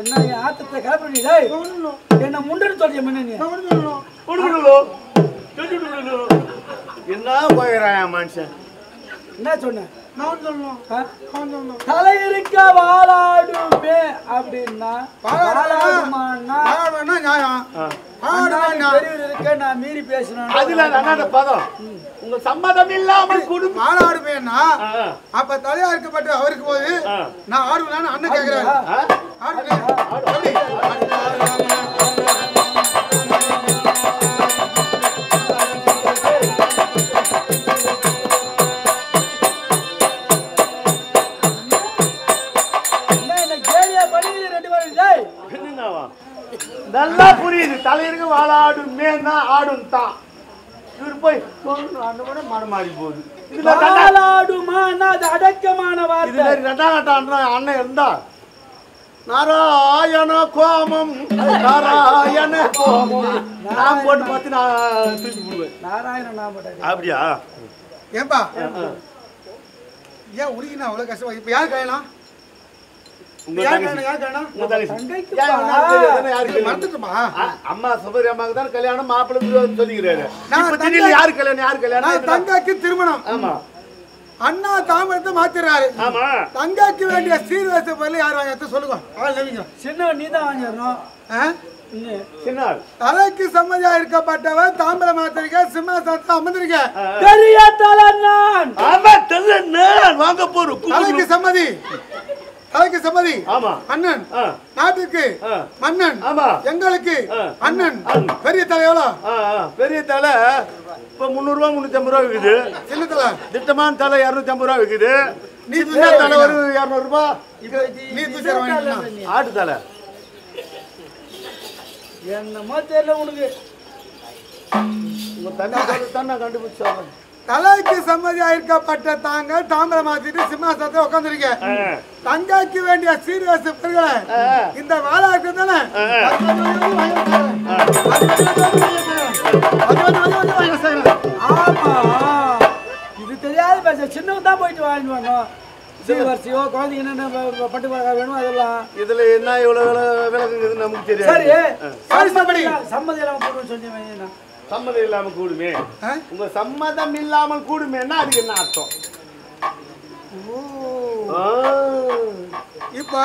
என்ன ஆத்தத்தை கிளப்பி என்ன முண்டன்னு சொல்லிய முன்ன என்ன போயிறான் மனுஷன் என்ன சொன்ன தலை இருக்க வாழாடுமே அப்படின்னா இருக்க நான் மீறி பேசணும் அதுல அந்த பதம் உங்க சம்மதம் இல்லாமல் குடும்பம் ஆளாடுவேன்னா அப்ப தலையா இருக்கப்பட்டு அவருக்கு போது நான் ஆடுவேன் அண்ணன் கேக்குறாரு நல்லா புரியுது தலையிருக்கு வாழாடுமேன்னா ஆடும் தான் இவரு போய் அந்த கூட மனம் மாறி போகுது அடக்கமான அண்ணன் இருந்தா நாராயண கோமம் நாராயண கோமம் நான் போட்டு பார்த்து நான் தூக்கி போடுவேன் நாராயண நான் போட்டேன் அப்படியா ஏன்பா ஏன் உருகினா அவ்வளவு கஷ்டமா இப்ப யார் கையலாம் அம்மா சபரி அம்மாக்கு தான் கல்யாணம் மாப்பிள்ளை சொல்லிக்கிறாரு யாரு கல்யாணம் யாரு கல்யாணம் தங்காக்கு திருமணம் ஆமா அண்ணா தாமரத்தை மாத்திடுறாரு ஆமா தங்காக்கு வேண்டிய சீர்வரிச பொருள் யார் வாங்க சொல்லுங்க சின்ன நீதான் வாங்கிடணும் தலைக்கு சம்மதியா இருக்கப்பட்டவர் தாம்பரம் மாத்திருக்க சிம்மாசனத்தை அமர்ந்திருக்க பெரிய தலைநான் வாங்க போறோம் தலைக்கு சம்மதி தலைக்கு சம்மதி ஆமா அண்ணன் நாட்டுக்கு மன்னன் ஆமா எங்களுக்கு அண்ணன் பெரிய தலை எவ்வளவு பெரிய தலை இப்ப 300 ரூபா 350 ரூபா விக்குது சின்ன தலை திட்டமான தலை 250 ரூபா விக்குது நீ தலை ஒரு 200 ரூபாய் நீ ஆட்டு தலை என்னமோ தெரியல உனக்கு உங்க தண்ணி கண்டுபிடிச்சு தலைக்கு சம்மதியா இருக்கப்பட்ட தாங்க தாம்பரம் மாத்திட்டு சிம்மாசனத்தை உட்காந்துருக்க தங்காக்கு வேண்டிய சீர்வரிசை பொருட்களை இந்த வாழாக்கு தானே ஆமா இது தெரியாத பேச சின்னவன் தான் போயிட்டு வாங்கிட்டு வரணும் சீர்வரிசையோ குழந்தைங்க என்ன பட்டு வேணும் அதெல்லாம் இதுல என்ன இவ்வளவு விளக்குங்கிறது நமக்கு தெரியாது சரி சம்மதி எல்லாம் போடுன்னு சொன்னீங்க சம்மதம் இல்லாம கூடுமே உங்க சம்மதம் இல்லாமல் கூடுமேன்னா அதுக்கு என்ன அர்த்தம் இப்ப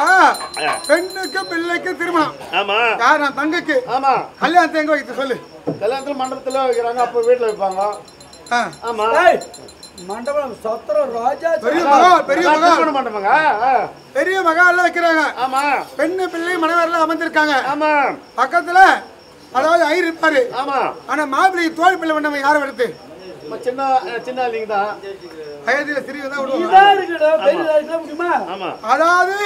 பெண்ணுக்கு பிள்ளைக்கு திருமணம் ஆமா யார் நான் தங்கைக்கு ஆமா கல்யாணத்தை எங்க வைக்க சொல்லு கல்யாணத்துல மண்டபத்துல வைக்கிறாங்க அப்ப வீட்டுல வைப்பாங்க ஆமா மண்டபம் சத்திரம் ராஜா பெரிய மகால் பெரிய மகால் மண்டபங்க பெரிய மகால் வைக்கிறாங்க ஆமா பெண்ணு பிள்ளை மனைவரெல்லாம் அமர்ந்திருக்காங்க ஆமா பக்கத்துல அதாவது ஐயர் இருப்பாரு ஆமா ஆனா மாப்பிள்ளைக்கு தோல் பிள்ளை பண்ண யாரும் எடுத்து சின்ன சின்ன ஆளுங்க தான் வயதுல சிறியதான் விடுவாங்க அதாவது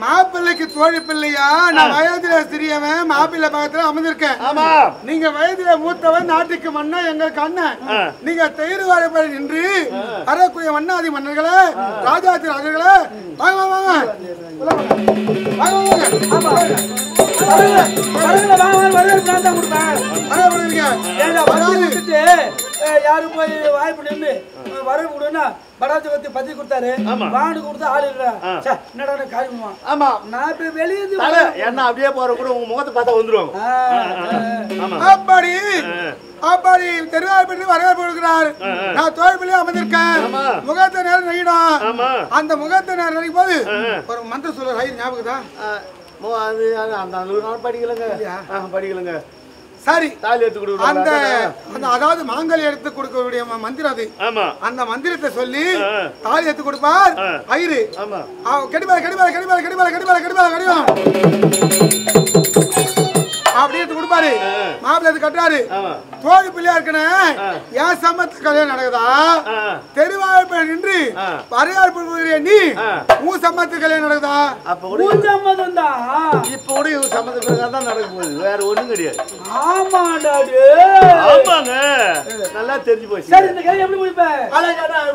மாப்பிள்ளைக்கு தோழி பிள்ளையா நான் வயதுல சிறியவன் மாப்பிள்ளை பக்கத்துல அமர்ந்திருக்கேன் நீங்க வயதுல மூத்தவன் நாட்டுக்கு மன்னா எங்களுக்கு அண்ணன் நீங்க தயிர் வாரப்படி நின்று வரக்கூடிய மன்னாதி மன்னர்களே ராஜாத்தி ராஜர்களே வாங்க வாங்க யாரு போய் வாய்ப்பு நின்று வரவு கொடுன்னா படாச்சு பத்தி பத்தி கொடுத்தாரு வாண்டு கொடுத்து ஆள் இல்ல என்னடா காரியமா ஆமா நான் இப்ப வெளியே என்ன அப்படியே போற கூட உங்க முகத்தை பார்த்தா வந்துருவாங்க அப்படி அப்படி தெருவாய்ப்பட்டு வரவேற்பு கொடுக்கிறார் நான் தோல்வியிலே அமர்ந்திருக்கேன் முகத்தை நேரம் நெய்யிடும் அந்த முகத்தை நேரம் நினைக்கும் போது ஒரு மந்திர சொல்ற ரயில் ஞாபகம் தான் படிக்கலங்க சரி தாலி எடுத்து கொடுக்குறாங்க அந்த அதாவது மாங்கல்யம் எடுத்து கொடுக்கக்கூடிய மந்திரம் அது அந்த மந்திரத்தை சொல்லி தாலி எடுத்து கொடுப்பார் ஐயரு கடிபால கடிபால கடிபால கடிபால கடிபால கடிபால கடிபால அப்படி எடுத்து கொடுப்பாரு மாப்பிள்ளை எடுத்து கட்டுறாரு தோழி பிள்ளையா இருக்கணும் என் சம்மத்து கல்யாணம் நடக்குதா தெருவாய்ப்பு நின்று வரவேற்பு நீ உன் சம்மத்து கல்யாணம் நடக்குதா சம்மதம் தான் இப்ப கூட இவங்க சம்மதம் தான் நடக்க போகுது வேற ஒண்ணும் கிடையாது ஆமாங்க நல்லா தெரிஞ்சு போச்சு சரி இந்த கல்யாணம் எப்படி முடிப்பேன்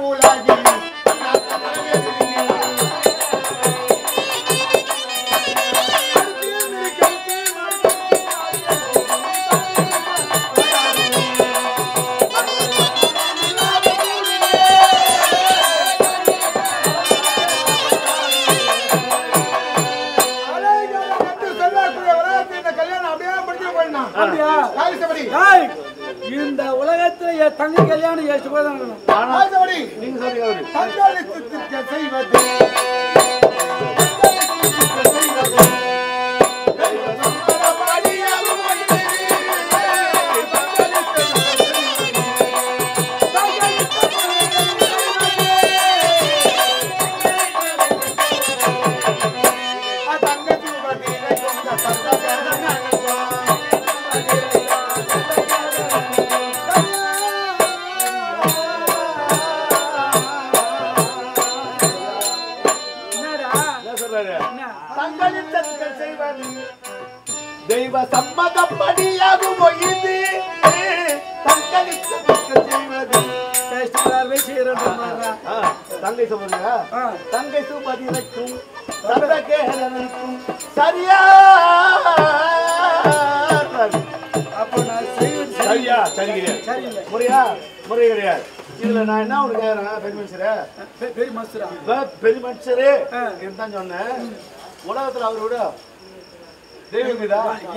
சமயத்துல தங்க கல்யாணம் ஏற்று போய் தான் நீங்க சொல்றீங்க தங்களிடத்திற்கு செய்வது தெய்வ சம்மதப்படியாகுமோ இது தங்கை சொல்றீங்க தங்கை சுமதிக்கும் சந்தகேரனுக்கும் சரியா அப்போ நான் செய்வது சரியா சரி கிடையாது சரியில்லை முறையா முறை கிடையாது இதுல நான் என்ன உனக்கு கேக்குறேன் பெரிய மனுஷரே பெரிய மனுஷரா பெரிய மனுஷரே இருந்தான் சொன்னேன் உலகத்துல அவரோட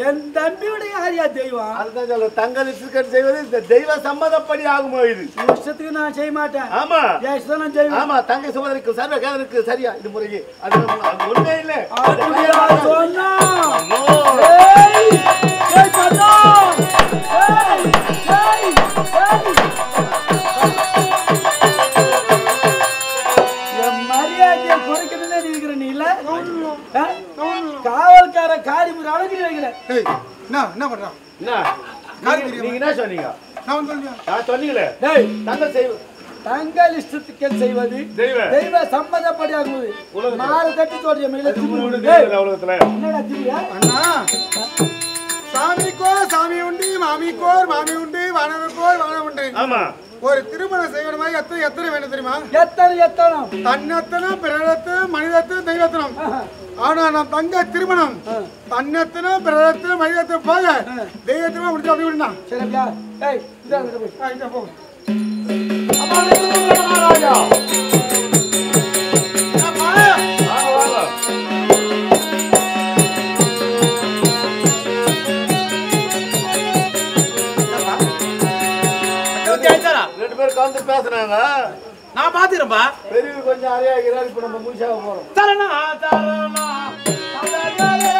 என் தம்பியோட யாரியா தெய்வம் அதுதான் சொல்ல தங்கள் இஷ்டத்துக்கு செய்வது இந்த தெய்வ சம்மதப்படி ஆகுமோ இது இஷ்டத்துக்கு நான் செய்ய மாட்டேன் ஆமா என் இஷ்டம் நான் செய்வேன் ஆமா தங்கை சகோதரிக்கு சர்வ கேதருக்கு சரியா இது முறையே அது ஒண்ணே இல்ல அப்படியா சொன்னா நோ ஏய் ஏய் சொன்னா ஏய் ஏய் ஏய் என் மரியாதையை குறைக்கணும்னு நினைக்கிற நீ இல்ல காவல்கார காரி அளவுக்கு நினைக்கிறேன் என்ன பண்றான் நீங்க என்ன சொன்னீங்க நான் சொன்னீங்களே டேய் தங்கள் செய்வது தங்கள் இஷ்டத்துக்கு செய்வது தெய்வ சம்மதப்படி ஆகுது நாலு தட்டி சொல்றிய மேல உலகத்துல என்னடா திவ்யா அண்ணா சாமிக்கோ சாமி உண்டு மாமிக்கோர் மாமி உண்டு வானவருக்கோர் வானம் உண்டு ஆமா ஒரு திருமணம் செய்யற மாதிரி எத்தனை எத்தனை வேணும் தெரியுமா எத்தனை தன்னத்தனம் பிறரத்தனம் மனிதத்தனம் தெய்வத்தனம் ஆனா நான் தங்க திருமணம் தன்னத்தனம் பிறரத்தனம் மனிதத்தனம் போக தெய்வத்தனம் முடிச்சு அப்படி விடுனா சரியா ஏய் இந்த போ ராஜா ரெண்டு பேரும் கலந்து பேசுறாங்க நான் பாத்துறேன்பா பெரிய கொஞ்சம் அறையாகிறாரு இப்ப நம்ம முழுசாக போறோம் தரணா தரணா அவர்களே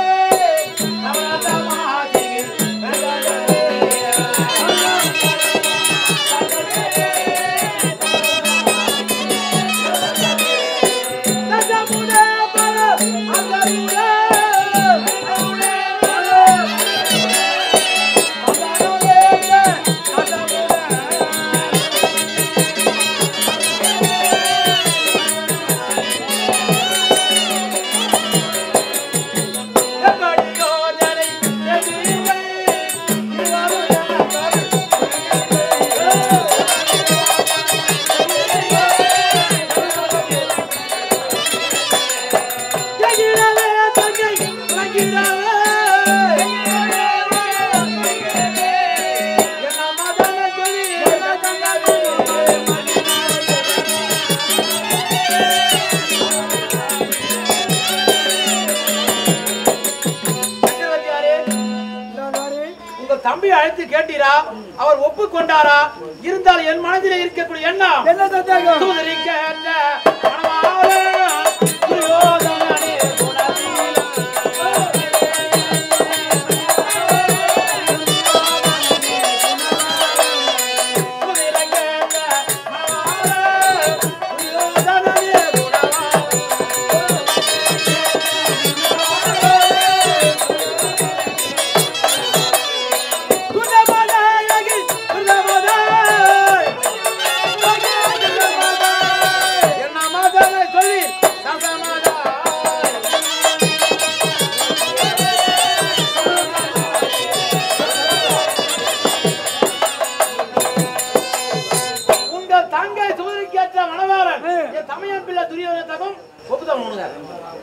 தம்பி அழைத்து கேட்டீரா அவர் ஒப்புக்கொண்டாரா இருந்தால் என் மனதிலே இருக்கக்கூடிய எண்ணம் என்ன சந்தேகம்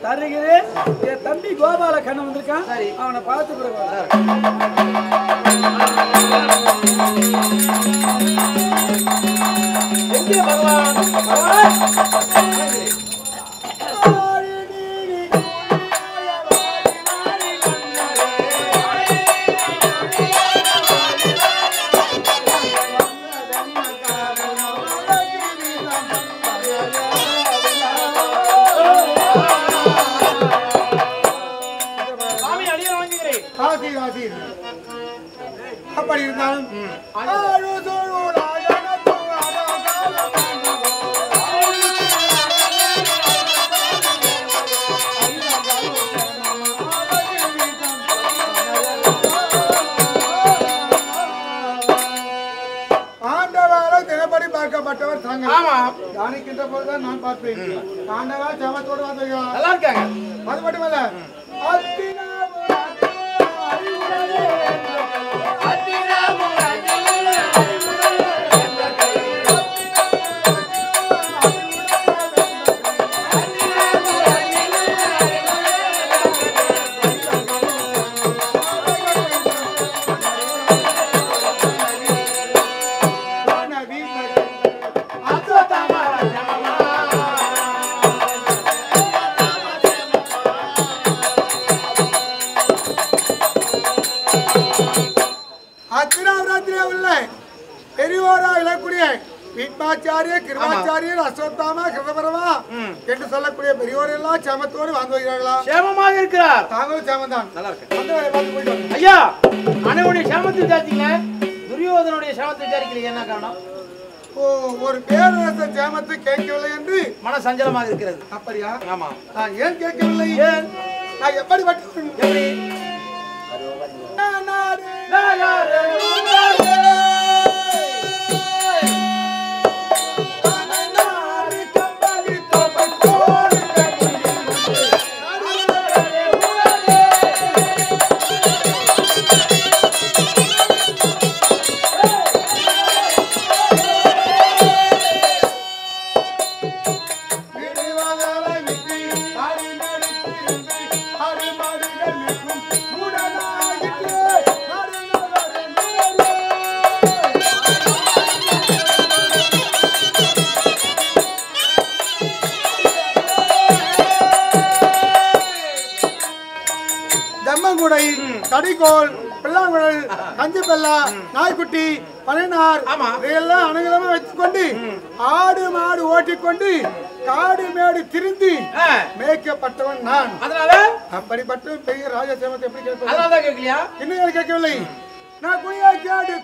தருகிறேன். என் தம்பி கோபால கண்ணன் வந்திருக்கான், அவனை பார்த்து பிறகு எங்கே பகவான் எப்படி இருந்தாலும் தினப்படி பார்க்கப்பட்டவர் தாங்க. தியானிக்கின்ற போதுதான் நான் பார்ப்பேன். ஆண்டவா ஜபத்தோடு வந்து நல்லா இருக்காங்க. அது மட்டுமல்ல கிருபாச்சாரியர் அஸ்வத்தாமா கிருதபரமா என்று சொல்லக்கூடிய பெரியோர் எல்லாம் சேமத்தோடு வாழ்ந்து வருகிறார்களா? சேமமாக இருக்கிறார். தாங்களும் சேமந்தான். நல்லா இருக்கு. ஐயா, அண்ணனுடைய சேமத்தை விசாரிச்சீங்க, துரியோதனுடைய சேமத்தை விசாரிக்கிறீங்க, என்ன காரணம்? ஒரு பேரரச சேமத்தை கேட்கவில்லை என்று மன சஞ்சலமாக இருக்கிறது. அப்படியா? ஆமா. நான் ஏன் கேட்கவில்லை? ஏன்? நான் எப்படி எப்படி கடிகோல் பிள்ளாங்குழல் கஞ்சி பெல்லா நாய்க்குட்டி பனைனார் இதையெல்லாம் அனுகூலமா வச்சுக்கொண்டு ஆடு மாடு ஓட்டிக்கொண்டு காடு மேடு திரிந்து மேய்க்கப்பட்டவன் நான். அதனால அப்படிப்பட்ட பெரிய ராஜ சேமத்தை எப்படி கேட்பேன்? அதனாலதான் கேட்கலையா? இன்னும் கேட்கவில்லை. நான் குடியா கேடு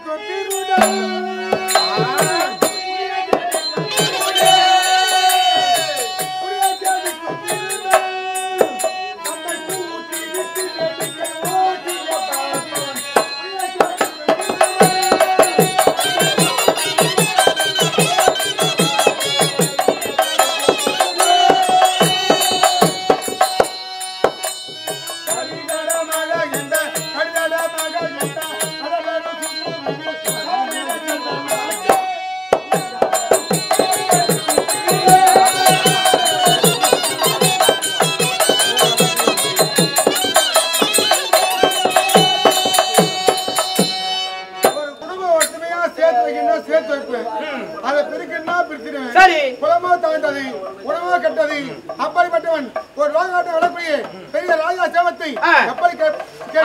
அப்படிப்பட்டவன் ஒரு ராஜாட்ட வளர்ப்பியே பெரிய ராஜா சேமத்தை எப்படி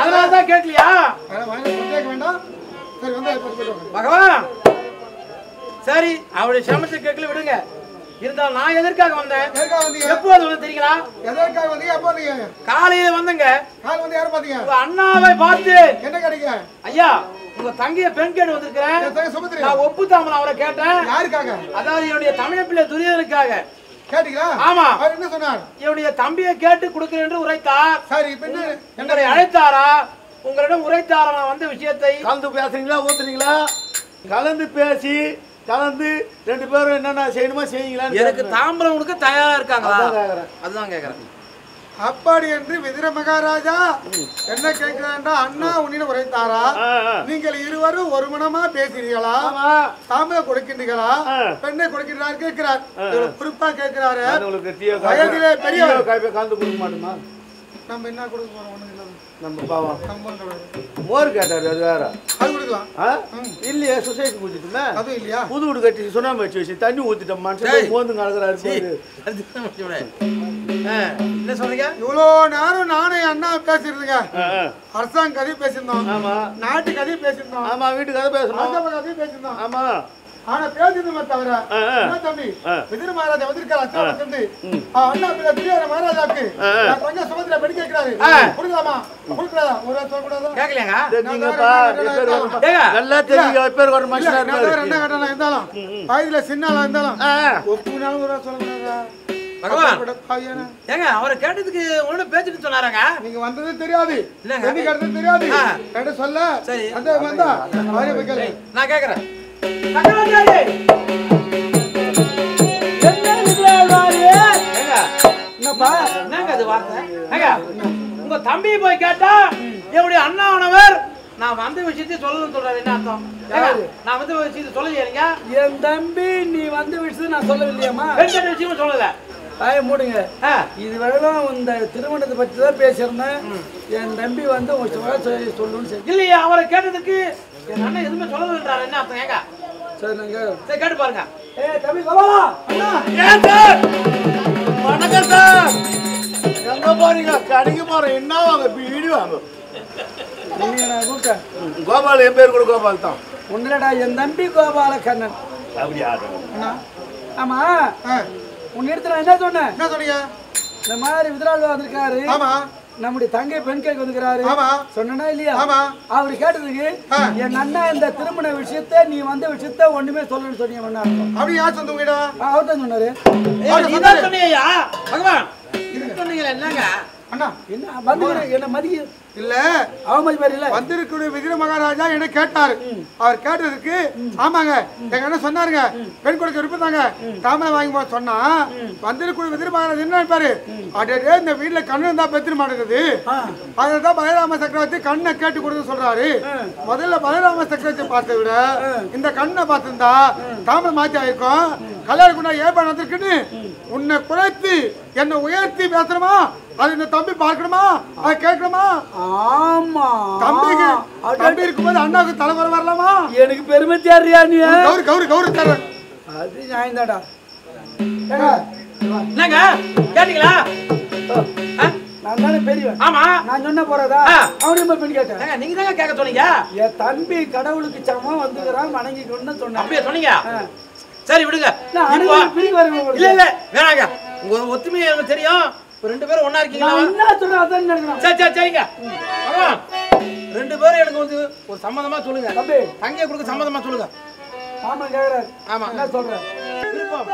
அதனாலதான் கேட்கலையா? வேண்டாம். சரி வந்து பகவான், சரி அவருடைய சேமத்தை கேட்கல விடுங்க. இருந்தாலும் நான் எதற்காக வந்தேன்? எப்போது வந்து தெரியுங்களா? எதற்காக வந்தீங்க? எப்போ வந்தீங்க? காலையில வந்தங்க. காலையில வந்து யாரை பாத்தீங்க? உங்க அண்ணாவை பார்த்து. என்ன கிடைக்க? ஐயா, உங்க தங்கைய பெண் கேட்டு வந்திருக்கிறேன். நான் ஒப்பு தாமன் அவரை கேட்டேன். யாருக்காக? அதாவது என்னுடைய தமிழ் பிள்ளை துரியோதனுக்காக. கேட்டீங்களா? ஆமா. அவர் என்ன சொன்னார்? என்னுடைய தம்பியை கேட்டு கொடுக்கிறேன் என்று உரைத்தார். சரி, பின்ன உங்களை அழைத்தாரா? உங்களிடம் உரைத்தாரா? நான் வந்த விஷயத்தை கலந்து பேசுறீங்களா ஊத்துறீங்களா? கலந்து பேசி கலந்து ரெண்டு பேரும் என்னென்ன செய்யணுமோ செய்யுங்களா? எனக்கு தாம்பரம் உனக்கு தயாரா இருக்காங்களா? அதுதான் கேக்குறேன். அப்படி என்று விதிர மகாராஜா என்ன கேட்கிறான்? அண்ணா உன்னிடம் உரைத்தாரா? நீங்கள் இருவரும் ஒரு மனமா பேசுறீங்களா? தாம்பரம் கொடுக்கின்றீங்களா? பெண்ணை கொடுக்கின்றார் கேட்கிறார். குறிப்பா கேட்கிறாரு. வயதிலே பெரியவர் கலந்து கொடுக்க மாட்டோமா? நம்ம என்ன கொடுக்க போறோம்? நம்ம பாவம் மோர் கேட்டாரு. அது வேற. அது கொடுக்கலாம் இல்லையா? சொசைட்டி குடிச்சிட்டுல அது இல்லையா? புது வீடு கட்டி சுண்ணாம்பு வச்சு வச்சு தண்ணி ஊத்திட்டோம். மனுஷன் மோந்து கலக்குறாரு. என்ன சொல்றீங்க? இவ்வளோ நேரம் நானே அண்ணா பேசிருந்தீங்க. அரசாங்க கதை பேசியிருந்தோம். ஆமா. நாட்டு கதை பேசியிருந்தோம். ஆமா. வீட்டு கதை பேசணும். கதை பேசியிருந்தோம். ஆமா. ஆனா பேசுறது தவிர என்ன தம்பி விதிர மகாராஜா வந்திருக்காரு அச்சாபத்திலிருந்து அண்ணா பிள்ளை திடீர் மகாராஜாவுக்கு கொஞ்சம் சுமந்திர பெண் கேட்கிறாரு கொடுக்கலாமா கொடுக்கலாமா ஒரு சொல்லக்கூடாதா கேட்கலையாங்க நல்லா தெரியுங்க பேர் ஒரு மனுஷனா என்ன கட்டணம் இருந்தாலும் வயதுல சின்னாலா இருந்தாலும் ஒப்புனாலும் ஒரு சொல்லக்கூடாதா ஏங்க அவரை கேட்டதுக்கு உங்களோட பேசிட்டு சொன்னாராங்க நீங்க வந்தது தெரியாது கேட்டது தெரியாது கேட்ட சொல்ல சரி அந்த வந்தா நான் கேக்குறேன் உங்க தம்பி போய் கேட்டா என்னுடைய அண்ணாவனவர் நான் வந்த விஷயத்தை சொல்லணும்னு சொல்றாரு என்ன அர்த்தம் நான் வந்த விஷயத்தை சொல்லலையா என் தம்பி நீ வந்த விஷயத்தை நான் சொல்லவில்லையாமா ரெண்டு விஷயமும் சொல்லல மூடுங்க இது வரைக்கும் இந்த திருமணத்தை பற்றி தான் பேசியிருந்தேன் என் தம்பி வந்து சொல்லணும்னு இல்லையா அவரை கேட்டதுக்கு என் அண்ணன் எதுவுமே சொல்லலன்றாரு என்ன அர்த்தம் ஏங்க சரி நாங்க சரி கேட்டு பாருங்க தம்பி கோபாலா வணக்கம் சார் எங்க போறீங்க கடைக்கு போறேன் என்ன வாங்க வீடு வாங்க நான் கூப்பிட்டேன் கோபால் என் பேர் கூட கோபால் தான் உன்னடா என் தம்பி கோபால கண்ணன் அப்படியா ஆமா உன் இடத்துல என்ன சொன்னேன் என்ன சொன்னீங்க இந்த மாதிரி விதிராள் வந்திருக்காரு ஆமா நம்முடைய தங்கை பெண் கேட்க வந்துக்கிறாரு ஆமா சொன்னா இல்லையா ஆமா அவரு கேட்டதுக்கு என் அண்ணா இந்த திருமண விஷயத்த நீ வந்த விஷயத்த ஒண்ணுமே சொல்லணும்னு சொன்னீங்க அப்படி யார் சொந்தவங்கடா அவர் தான் சொன்னாரு சொன்னியா பகவான் சொன்னீங்களா என்னங்க அண்ணா என்ன வந்து என்ன மதிக்க இல்ல அவமதிப்பாரு இல்ல வந்திருக்கிற விதிர மகாராஜா என்ன கேட்டாரு அவர் கேட்டதுக்கு ஆமாங்க எங்க என்ன சொன்னாருங்க பெண் கொடுக்க விருப்பத்தாங்க தாமரை வாங்கி போக சொன்னா வந்திருக்கிற விதிர மகாராஜா என்ன நினைப்பாரு அடே இந்த வீட்டுல கண்ணு தான் பெத்திர மாட்டேங்குது அதுதான் பலராம சக்கரவர்த்தி கண்ணை கேட்டு கொடுத்து சொல்றாரு முதல்ல பலராம சக்கரவர்த்தி பார்த்த விட இந்த கண்ணை பார்த்திருந்தா தாமரை மாத்தி ஆயிருக்கும் கல்யாணம் கூட ஏற்பாடு வந்திருக்குன்னு உன்னை குறைத்து என்னை உயர்த்தி பேசணுமா அது இந்த தம்பி பார்க்கணுமா அதை கேட்கணுமா ஆமா தம்பிக்கு தம்பி இருக்கும்போது அண்ணாவுக்கு தலைவர வரலாமா எனக்கு பெருமை தேர்றியா நீ கௌரி தர்றேன் அது நியாயம்தாடா என்னங்க கேட்டீங்களா நான் தானே பெரியவன் ஆமா நான் சொன்ன போறதா அவனையும் போய் பெண் கேட்டேன் நீங்க தாங்க கேட்க சொன்னீங்க என் தம்பி கடவுளுக்கு சமம் வந்துக்கிறான் வணங்கிக்கணும்னு சொன்னேன் அப்படியே சொன்னீங்க சரி விடுங்க இல்ல இல்ல வேணாங்க உங்க ஒத்துமையை எனக்கு தெரியும் ரெண்டு பேரும் ஒண்ணா இருக்கீங்களா என்ன சொல்றேன் அதான் நினைக்கிறேன் சரி சரி சரிங்க ரெண்டு பேரும் எனக்கு வந்து ஒரு சம்மதமா சொல்லுங்க தம்பி தங்கையை கொடுக்க சம்மதமா சொல்லுங்க ஆமா கேக்குறாரு ஆமா என்ன சொல்றேன் விருப்பம்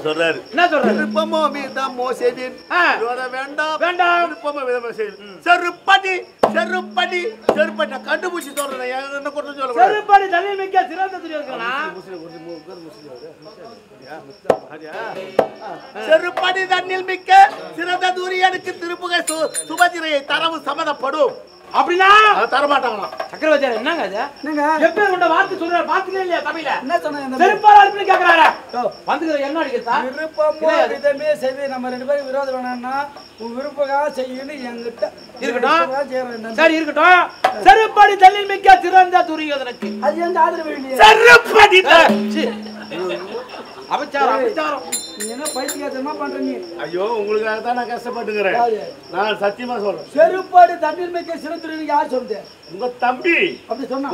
சொல்றாரு என்ன சொல்றாரு விருப்பமோ விதமோ செய்தேன் வேண்டாம் வேண்டாம் விருப்பமோ விதமோ செய்தேன் செருப்படி செருப்படி செருப்படி கண்டுபிடிச்சு சொல்றேன் என்ன கொண்டு சொல்ல செருப்படி தண்ணி மிக்க சிறந்த துரியர்களா செருப்படி தண்ணில் மிக்க சிறந்த துரியனுக்கு திருப்புகை சுபதிரையை தரவு சம்மதப்படும் அப்படினா தரமாட்டாங்களா சக்கரவர்த்தி என்னங்க அது என்னங்க எப்ப கொண்ட வார்த்தை சொல்றாரு பாத்துக்கவே இல்லையா தமிழ்ல என்ன சொன்னாங்க செருப்பால அடிச்சு கேக்குறாரா வந்துக்கிற என்ன அடிக்கிறதா விருப்பமோ விதமே செய்வே நம்ம ரெண்டு பேரும் விரோதம் வேணாம்னா உன் விருப்பமாக செய்யணும் என்கிட்ட இருக்கட்டும் சரி இருக்கட்டும் செருப்படி தள்ளில் மிக்க சிறந்த துரியோதனுக்கு அது எங்க ஆதரவு இல்லையா செருப்படி அபச்சாரம் அபச்சாரம் நீ என்ன பைத்தியமா பண்ற நீ ஐயோ உங்களுக்காக தான் நான் கஷ்டப்பட்டுக்கிறேன் நான் சத்தியமா சொல்றேன் செருப்பாடு தண்ணீர் மிக்க சிறந்துருக்கு யார் சொல்லுது உங்க தம்பி அப்படி சொன்னா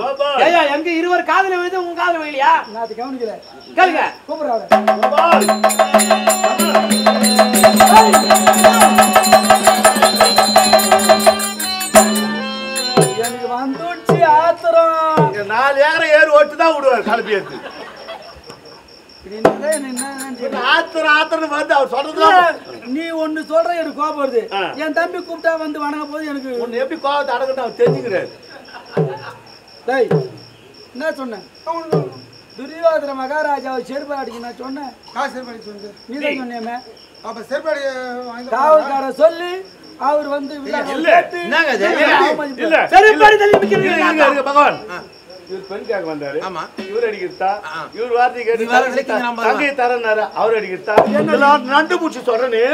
ஐயா எங்க இருவர் காதுல விழுது உங்க காதுல விழலையா நான் அதை கவனிக்கல கேளுங்க கூப்பிடுறாரு எனக்கு வந்துச்சு ஆத்திரம் 4 ஏக்கரை ஏறு ஓட்டு தான் விடுவார் கலப்பி எடுத்து நீ ஒண்ணு சொல்ற எனக்கு கோபம் வருது என் தம்பி கூப்பிட்டா வந்து வணங்க போது எனக்கு ஒண்ணு எப்படி கோபத்தை அடக்கட்டும் அவர் தெரிஞ்சுக்கிறாரு என்ன சொன்னேன் துரியோதன மகாராஜாவை செருப்பாடு அடிக்க நான் சொன்னேன் செருப்பாடி சொல்லுங்க நீ தான் சொன்னியாமே அப்ப செருப்பாடி காவல்கார சொல்லி அவர் வந்து என்னங்க இது? இல்ல செருப்பாடி தள்ளி மிக்கிறீங்க பகவான். இவர் பெண் கேட்க வந்தாரு. ஆமா. இவர் அடிக்கிறதா? இவர் வார்த்தை கேட்டு வேற விலைக்கு நம்ம தங்கை தரனாரு. அவர் அடிக்கிறதா? எல்லாம் நண்டு பூச்சி சொல்றனே.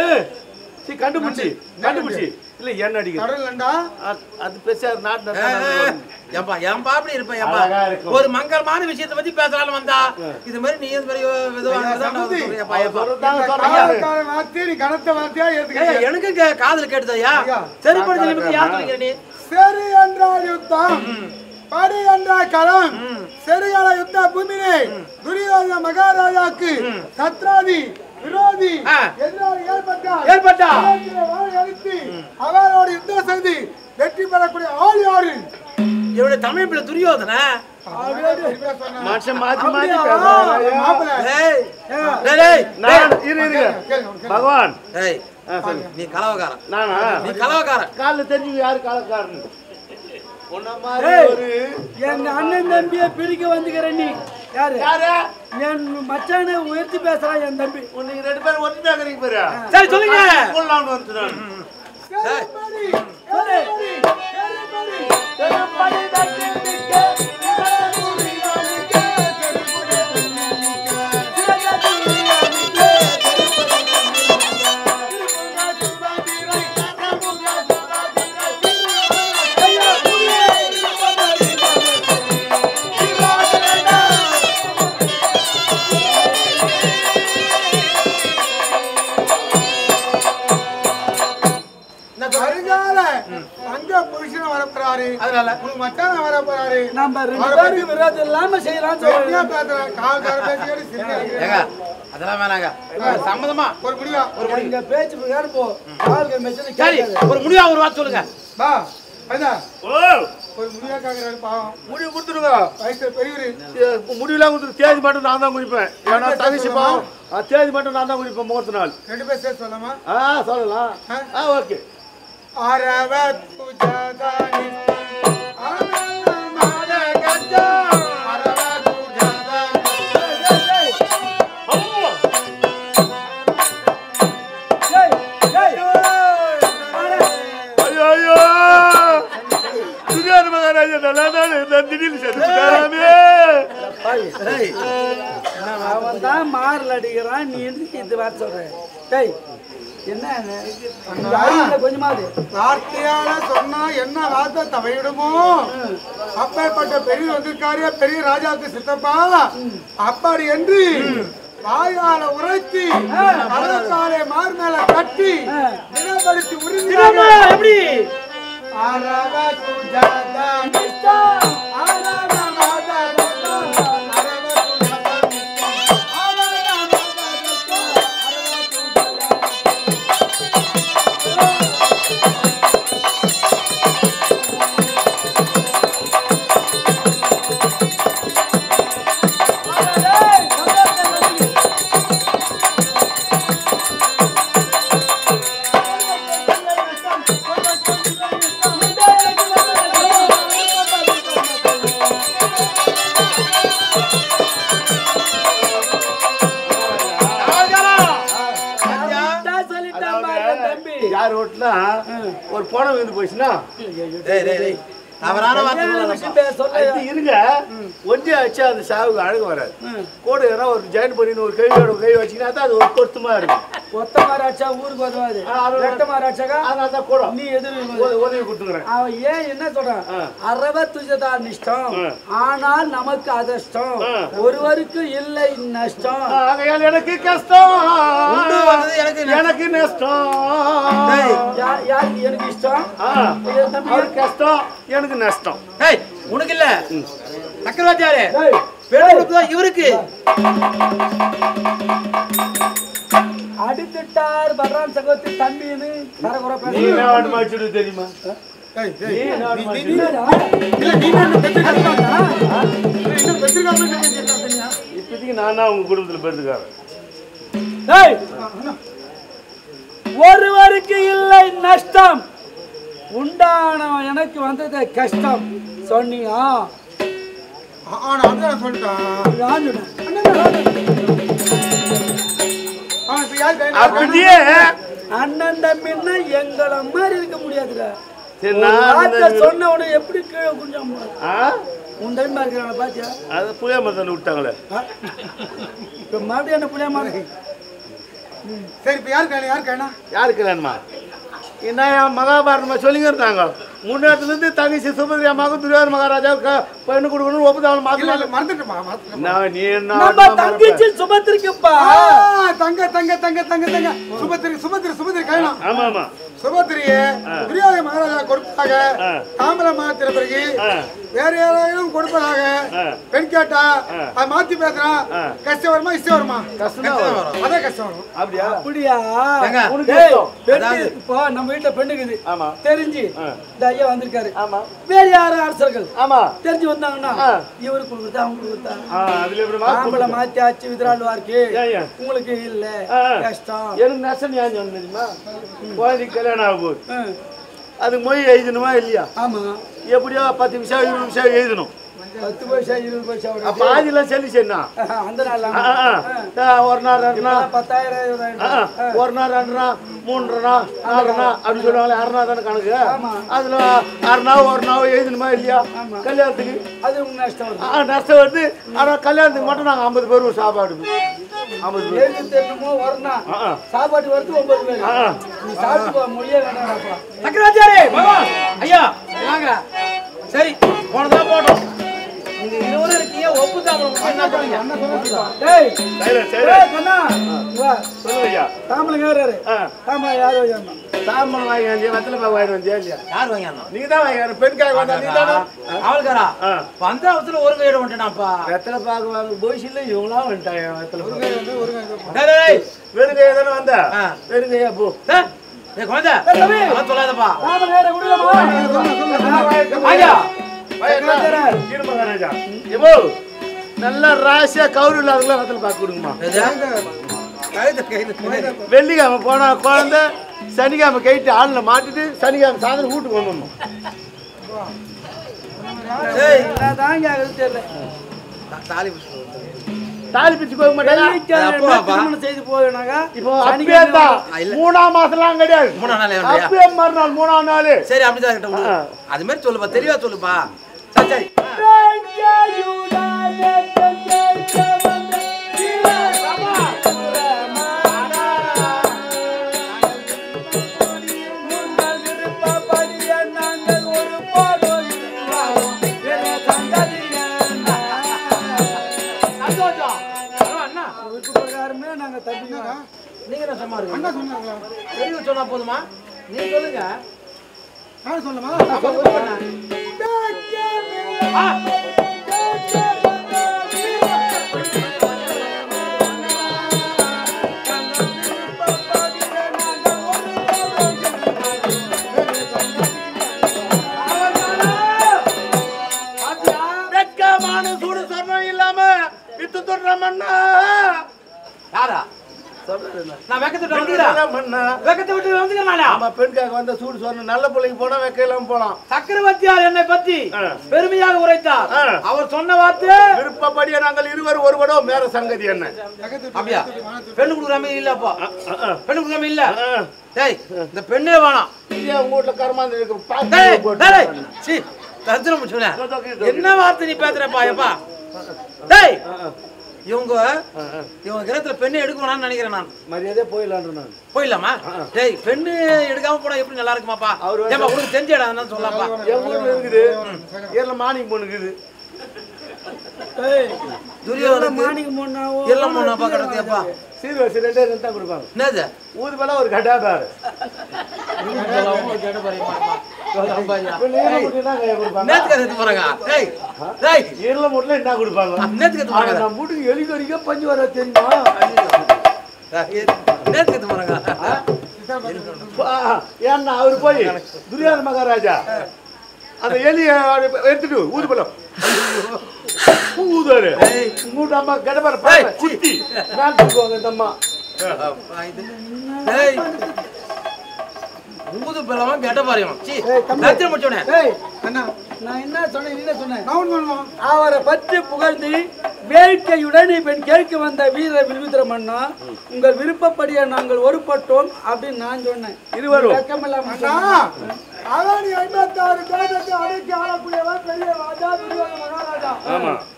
சீ கண்டுபிடிச்சி. இல்ல என்ன அடிக்கிறா? அது பேச நாட்டு ஏம்பா ஏம்பா அப்படி இருப்ப ஏம்பா ஒரு மங்களமான விஷயத்தை பத்தி பேசலாம் வந்தா இது மாதிரி நீ இந்த மாதிரி எனக்கு காதல் கேட்டுதாயா செருப்படுத்தி யார் சொல்லிக்கிற நீ சரி என்றால் யுத்தம் படி என்றால் களம் சரியான யுத்த பூமியிலே துரியோதன மகாராஜாக்கு சத்ராதி விரோதி எதிராளி ஏற்பட்டா அவரோடு யுத்தம் செய்து வெற்றி பெறக்கூடிய ஆள் யாரு? இவருடைய தமிழ் பிள்ளை துரியோதன பகவான் நீ கலவக்காரன் நானா நீ கலவக்காரன் காலில் தெரிஞ்சு யாரு கலவக்காரன் எங்க அண்ணன் தம்பியை பிரிக்க வந்துக்கிற நீ யாரு என் மச்சானை உயர்த்தி பேசுறான் என் தம்பி நீங்க 2 பேரும் ஒண்ணு பேசுறீங்க பாரு சரி சொல்லுங்க கொள்ளான்னு வந்துறான் நம்ம 2 பேருக்கு விரோதம் இல்லாம செய்யலாம் சொல்றீங்க அதெல்லாம் வேணாங்க சம்மதமா ஒரு முடிவா எங்க பேச்சு பிரகாரம் போ ஆளுங்க மெசேஜ் சரி ஒரு முடிவா ஒரு வார்த்தை சொல்லுங்க பா ஐயா ஓ ஒரு முடிவா கேக்குறாரு பாவம் முடிவு கொடுத்துருங்க வயசு பெரியவரு முடிவுலாம் கொடுத்து தேதி மட்டும் நான் தான் குடிப்பேன் ஏன்னா தகசி பாவம் தேதி மட்டும் நான் தான் குடிப்பேன் முகூர்த்த நாள் 2 பேர் சேர்த்து சொல்லலாமா சொல்லலாம் ஓகே அரவத் துஜதானி அரவத் கஜா அரவத் துஜதானி ஐயோ துரியோதன மகாராஜா நல்ல திடீர்னு செத்துட்டாராமே அவன் தான் மாறல் அடிக்கிறான் நீ இது வார்த்தை சொல்ற டேய் என்ன கொஞ்சமாவது வார்த்தையால சொன்னா என்ன வார்த்தை தவையிடுமோ அப்பேற்பட்ட பெரிய வந்திருக்காரிய பெரிய ராஜாவுக்கு சித்தப்பா அப்படி என்று வாயால உரைத்தி கரத்தாலே மார் மேல கட்டி தினப்படுத்தி உரிமை எப்படி ஒரு போன வந்து போயிடுச்சுன்னா இருங்க ஒன்றிய வச்சு அந்த சாவுக்கு அழகு வராது கூட ஏன்னா ஒரு ஜாயின் பண்ணி ஒரு கையோட கை வச்சுக்கினா தான் அது ஒரு பொருத்தமா இருக்கும் ஒத்த மாராட்சா ஊருக்கு வருவாது ரெட்ட மாராட்சாக்கா அதான் கூட நீ எதிர்த்து உதவி கொடுத்துக்கிறேன் அவன் ஏன் என்ன சொல்றான் அரவத்துஜதா நிஷ்டம் ஆனால் நமக்கு அதிர்ஷ்டம் ஒருவருக்கு இல்லை நஷ்டம் ஆகையால் எனக்கு கஷ்டம் எனக்கு நஷ்டம் யாருக்கு எனக்கு இஷ்டம் கஷ்டம் எனக்கு நஷ்டம் உனக்கு இல்ல சக்கரவர்த்தியாரே இவருக்கு அடித்துட்டார் பலராம் சகோதரி தம்பின்னு தெரியுமா இப்போதைக்கு நான் தான் உங்க குடும்பத்துல பெருந்துக்காரன் ஒருவருக்கு இல்லை நஷ்டம் உண்டான எனக்கு வந்தது கஷ்டம் சொன்னியா அப்படியே அண்ணன் தம்பின்னா எங்களை மாதிரி இருக்க முடியாதுடா. சரி சொன்ன உடனே எப்படி கீழே கொஞ்சம் உன் தம்பி இருக்கிறாங்க பாத்தியா? அது புளியா மரத்தை விட்டாங்களே. இப்ப மறுபடியும் என்ன புளியா மரம்? சரி இப்ப யாரு கல்யாணமா என்ன மகாபாரதமா சொல்லிங்க இருந்தாங்க. முன்னேற்றத்துல இருந்து தங்கச்சி சுபதியா மகன் துரியோதன மகாராஜா பெண்ணு கொடுக்கணும் ஒப்புதாவன் மறந்துட்டுமா நீ என்ன தங்கச்சி சுபத்திரிக்குப்பா. தங்க தங்க தங்க தங்க தங்க சுபத்திரி கல்யாணம். ஆமா ஆமா சுபத்திரியே துரியோதன மகாராஜா கொடுப்பதாக தாமரை மாத்திர பிறகு வேற யாராவது கொடுப்பதாக பெண் கேட்டா அது மாத்தி பேசுறான். கஷ்டம் வருமா இஷ்டம் வருமா? அதான் கஷ்டம் வரும். அப்படியா? அப்படியா? இப்போ நம்ம வீட்டுல பெண்ணுக்குது தெரிஞ்சு இந்த ஐயா வந்திருக்காரு. வேற யாரும் அரசர்கள் தெரிஞ்சு வந்தாங்கன்னா இவரு கொடுத்தா அவங்க கொடுத்தா ஆம்பளை மாத்தி ஆச்சு விதிராடுவாருக்கு உங்களுக்கு இல்ல கஷ்டம். எனக்கு நஷ்டம் ஏன் தெரியுமா? குழந்தைக்கு கல்யாணம் ஆக போகுது. அது மொய் எழுதணுமா இல்லையா? ஆமா. எப்படியோ 10 நிமிஷம் 20 நிமிஷம் எழுதணும். 10 பைசா 20 பைசா பாதிலாம் செல்லிச்சேன்னா அந்த நாள் ஒரு நாள் 10,000 ஒரு நாள் 2 3 4 அப்படி சொல்லுவாங்களே. 6 தானே கணக்கு. அதுல 6 ஒரு நாள் எழுதணுமா இல்லையா? கல்யாணத்துக்கு அது நஷ்டம் நஷ்டம் வருது. ஆனா கல்யாணத்துக்கு மட்டும் நாங்க 50 பேரும் சாப்பாடு 50 பேர் சாப்பாடு வருது 9 பேர். நீ சாப்பிட்டு மொழியே வேண்டாம். சக்கராச்சாரி ஐயா வாங்க. சரி போனதான் போட்டோம். நீங்க இருவரும் இருக்கீங்க ஒப்புதாமலை என்ன பண்ணுங்க? டேய் சரி சரி கண்ணா வா சொல்லுங்க. தாமலை யாரு? தாமலை யாரு வாங்க? தாமலை வாங்கி வெத்தலை பாக்கு வாங்கி வந்தியா இல்லையா? யார் வாங்கியானோ? நீங்க தான் வாங்கி பெண் காய் வந்தா நீ தானே அவளுக்காரா பந்தாவத்துல ஒரு கையோட வந்துட்டான்ப்பா. வெத்தலை பாக்கு வாங்க போய்ச்சில்ல இவங்களா வந்துட்டாங்க. வெத்தலை ஒரு டேய் வெறும் கையா தானே வந்தா? வெறும் கையா போ. டேய் குழந்தை அவன் சொல்லாதப்பா. தாமலை யாரு குடிலமா? ஐயா நல்ல ராசியா கௌரி இல்லாதவங்களா வெத்தலை பாக்கு கொடுங்கம்மா. வெள்ளிக்கிழமை போனா குழந்தை சனிக்கிழமை கைட்டு ஆளுல மாட்டிட்டு சனிக்கிழமை சாயந்தரம் வீட்டுக்கு வந்துடணும். தாலி பிச்சு போக மாட்டாங்க. செய்து போனாங்க. இப்போ 3ஆம் மாசம்லாம் கிடையாது. 3ஆம் நாள் அப்பயே மறுநாள் 3ஆம் நாள். சரி அப்படிதான் அது மாதிரி சொல்லுப்பா. தெளிவா சொல்லுப்பா. சரி நீங்க என்ன சொன்னாரு? அண்ணா சொன்னாங்களா? தெளிவா சொன்னா போதுமா? நீ சொல்லுங்க. நான் சொல்லமா? சூடு சொர்ணம் இல்லாம வித்து தொடுறமண்ணா யாரா? நான் வெக்கத்தை விட்டு வந்துக்கிறேன். ஆமா பெண்காக வந்த சூடு சொன்ன நல்ல பிள்ளைக்கு போனா வெக்கலாம் போலாம். சக்கரவர்த்தியார் என்னை பத்தி பெருமையாக உரைத்தார். அவர் சொன்ன வார்த்தை விருப்பப்படியே நாங்கள் இருவர் ஒருவரும் வேற சங்கதி என்ன? அப்படியா? பெண்ணு கொடுக்குறாம இல்லப்பா. பெண்ணு கொடுக்குறாம இல்ல. டேய் இந்த பெண்ணே வேணாம். உங்க வீட்டுல கர்மாந்திரி என்ன வார்த்தை நீ பேசுறப்பா? எப்பா டேய் இவங்க கிரகத்துல பெண்ணு எடுக்க வேணாம்னு நினைக்கிறேன். நான் மரியாதையா போயிடலாம். போயிடலாமா? டேய் பெண்ணு எடுக்காம போனா எப்படி நல்லா இருக்குமாப்பா? ஏப்பா உனக்கு தெரிஞ்ச இடம் சொல்லலாம்ப்பா. என் ஊர்ல இருக்குது. ஏர்ல மானிக்கு பொண்ணுக்குது. துரியோதன மானிக்கு பொண்ணாவோ எல்லாம் பொண்ணாப்பா கடத்தியாப்பா. சீர்வரிசை 2 தான் கொடுப்பாங்க. என்னது? ஊது மேல ஒரு கட்டாபாரு. பஞ்சு வர தெரியுமா? ஏன்னா அவரு போய் துரியோதன மகாராஜா அந்த எலிய எடுத்துட்டு ஊது பலம் ஊதாரு. உங்க அம்மா கடப்பாரு குத்தி இந்த அம்மா ஊது பலமா கெட்ட பாரியம். நான் என்ன சொன்னேன்? அவரை பற்றி புகழ்ந்து வேட்கையுடன் இப்ப கேட்க வந்த வீர வில்வித்திர மன்னா உங்கள் விருப்பப்படியே நாங்கள் ஒருப்பட்டோம் அப்படின்னு நான் சொன்னேன். இருவரும் அதானி 56 தேசத்தை அடக்கி ஆளக்கூடியவர் பெரிய ராஜா துரியோதன மகாராஜா.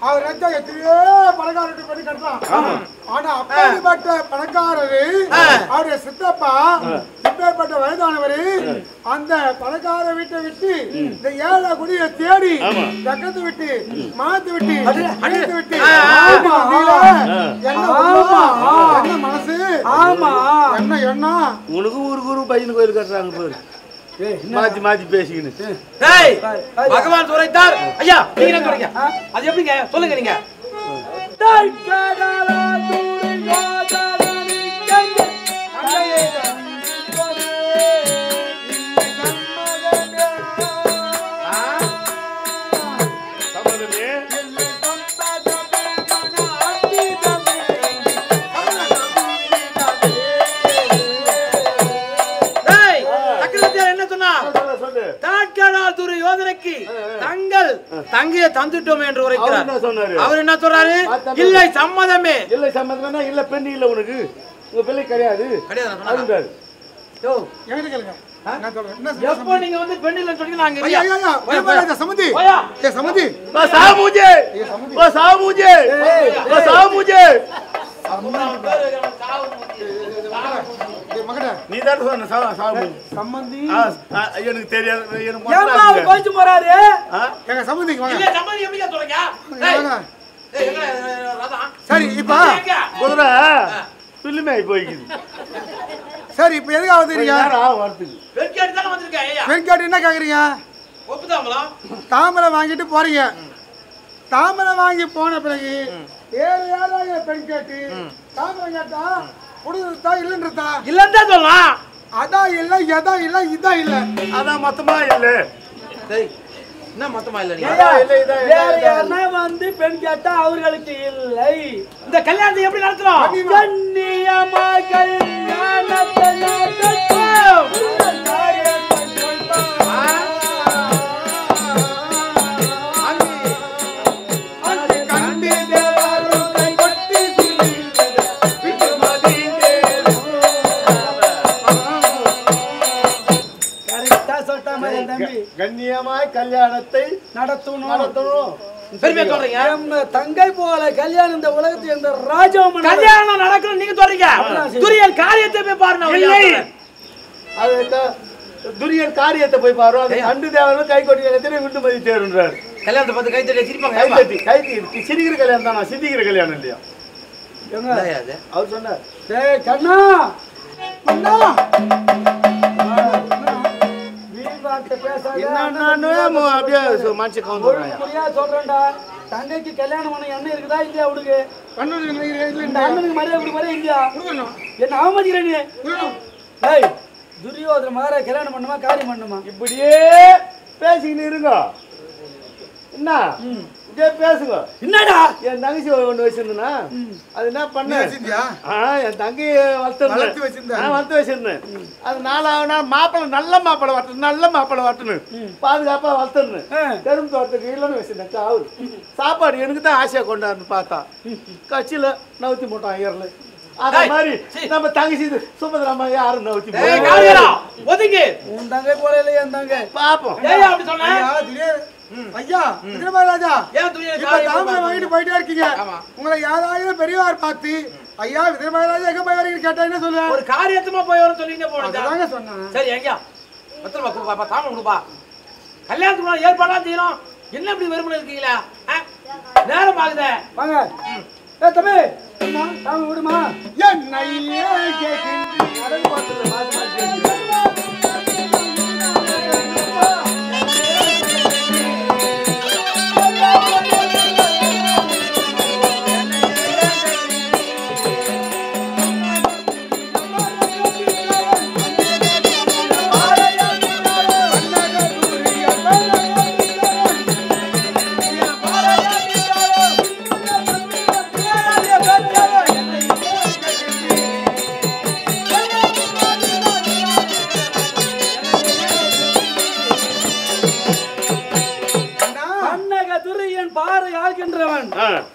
அவர் ராஜா எத்தனையோ பணக்காரர்கிட்ட பண்ணி கட்டலாம். ஆனா அப்படிப்பட்ட பணக்காரரு அவருடைய சித்தப்பா இப்பேற்பட்ட வயதானவரு அந்த பணக்கார வீட்டை விட்டு இந்த ஏழை குடியை தேடி பக்கத்து விட்டு மாத்து விட்டு அழைத்து விட்டு என்ன மனசு ஆமா என்ன என்ன உனக்கு ஊருக்கு பையனு கோயில் கட்டுறாங்க பாரு. மாத்தி மாத்தி பேசிக்கிட்டு பகவான் உரைத்தார். ஐயா நீங்க என்ன சொல்றீங்க? அது எப்படிங்க சொல்லுங்க நீங்க. யோதனைக்கு தங்கள் தங்கையை தந்துட்டோம் என்று உரைக்கிறார். அவர் என்ன சொல்றாரு? இல்லை சம்மதமே. இல்லை சம்மதம்னா இல்ல பெண் இல்ல உனக்கு உங்க பிள்ளை கிடையாது கிடையாது. யோ என்கிட்ட கேளுங்க. நான் சொல்றேன். எப்போ நீங்க வந்து பெண் இல்லன்னு சொன்னீங்க நாங்க ஐயா ஐயா ஐயா சமந்தி ஏ சமந்தி बा साहब मुझे बा साहब मुझे बा साहब मुझे நீ தான் சொன்ன சாவு சம்பந்தி எனக்கு தெரியாது எனக்கு ஏமா அவர் போயிட்டு போறாரு? எங்க சம்பந்திக்கு வாங்க. இல்ல சம்பந்தி எப்படிங்க சொல்றீங்க? ஏய் எங்க ராதா சரி இப்ப குதிரை பில்லுமே போயிக்குது. சரி இப்ப எதுக்கு ஆவதுறீங்க? வரதுக்கு வெட்கேட் தான வந்திருக்கேன். ஐயா வெட்கேட் என்ன கேக்குறீங்க? ஒப்புதாங்களா? தாமரை வாங்கிட்டு போறீங்க. தாமரை வாங்கி போன பிறகு ஏழு ஏழாயிரம் பெண் கேட்டு தாமரை கேட்டா குடுத்தா இல்லன்றதா? இல்லன்னு சொல்லலாம். அதான் இல்ல எதா இல்ல இதா இல்ல அதான் மொத்தமா இல்ல. டேய் என்ன மொத்தமா இல்ல? வேற யாரனா வந்து பெண் கேட்டா அவர்களுக்கு இல்லை. இந்த கல்யாணத்தை எப்படி நடத்துறோம்? கண்ணியமா கல்யாணத்தை நடத்துவோம். கண்ணியமாய் கல்யாணத்தை நடத்தணும். பெருமையா சொல்றீங்க. நம்ம தங்கை போல கல்யாணம் இந்த உலகத்தில் எந்த ராஜாவும் கல்யாணம் நடக்கணும் நீங்க சொல்றீங்க. துரியன் காரியத்தை போய் பாருங்க. துரியன் காரியத்தை போய் பாரு. அது கண்டு தேவனும் கை கொட்டி கல்யாணத்திலே விட்டு மதி தேருன்றார். கல்யாணத்தை பார்த்து கை தட்டி சிரிப்பாங்க. கை சிரிக்கிற கல்யாணம் தானா சிந்திக்கிற கல்யாணம் இல்லையா? அவர் சொன்னார் டேய் கண்ணா கண்ணா சொல்றேன்டா தங்கைக்கு கல்யாணம் பண்ண எண்ணம் இருக்குதா இல்லையா? அவனுக்கு அண்ணனுக்கு மரியாதை கொடுப்பாரு இல்லையா? என்ன அவமதிக்கிறேன் நீ? துரியோதன மகாராஜ கல்யாணம் பண்ணுமா காரியம் பண்ணுமா? இப்படியே பேசிக்கிட்டு இருங்க. என்ன இதே பேசுங்க. என்னடா என் தங்கச்சி ஒண்ணு வச்சிருந்தேன்னா அது என்ன பண்ண என் தங்கைய வளர்த்து வச்சிருந்தேன். அது 4வது நாள் மாப்பிள்ளை நல்ல மாப்பிள்ளை வரட்டணும் பாதுகாப்பா வளர்த்துருந்தேன். கரும்பு தோட்டத்துக்கு இல்லைன்னு வச்சிருந்தேன். காவல் சாப்பாடு எனக்கு தான் ஆசையா கொண்டாந்து பார்த்தா கட்சியில நவுத்தி போட்டோம் ஐயர்ல. அத மாதிரி நம்ம தங்கச்சி சுபத்ராமா யாரும் நவுத்தி ஒதுங்கி உன் தங்கை போல இல்லையா? என் தங்கை பாப்போம். ஐயா விக்ரமராஜா தாமரை வாங்கிட்டு போயிட்டே இருக்கீங்க. உங்களை யாராயிரம் பெரியவார் பார்த்து ஐயா விக்ரமராஜா எங்க போய் வரீங்கன்னு கேட்டா என்ன சொல்லுவேன்? ஒரு காரியத்துமா போய் வர சொல்லிங்க போனதாங்க சொன்னேன். சரி எங்க பத்திரமா கொடுப்பா தாமரை கொடுப்பா. கல்யாணத்துக்கு ஏற்பாடா செய்யணும். என்ன இப்படி வெறுமனை இருக்கீங்களா? நேரம் ஆகுதே வாங்க. தம்பி தாமரை விடுமா? என்னையே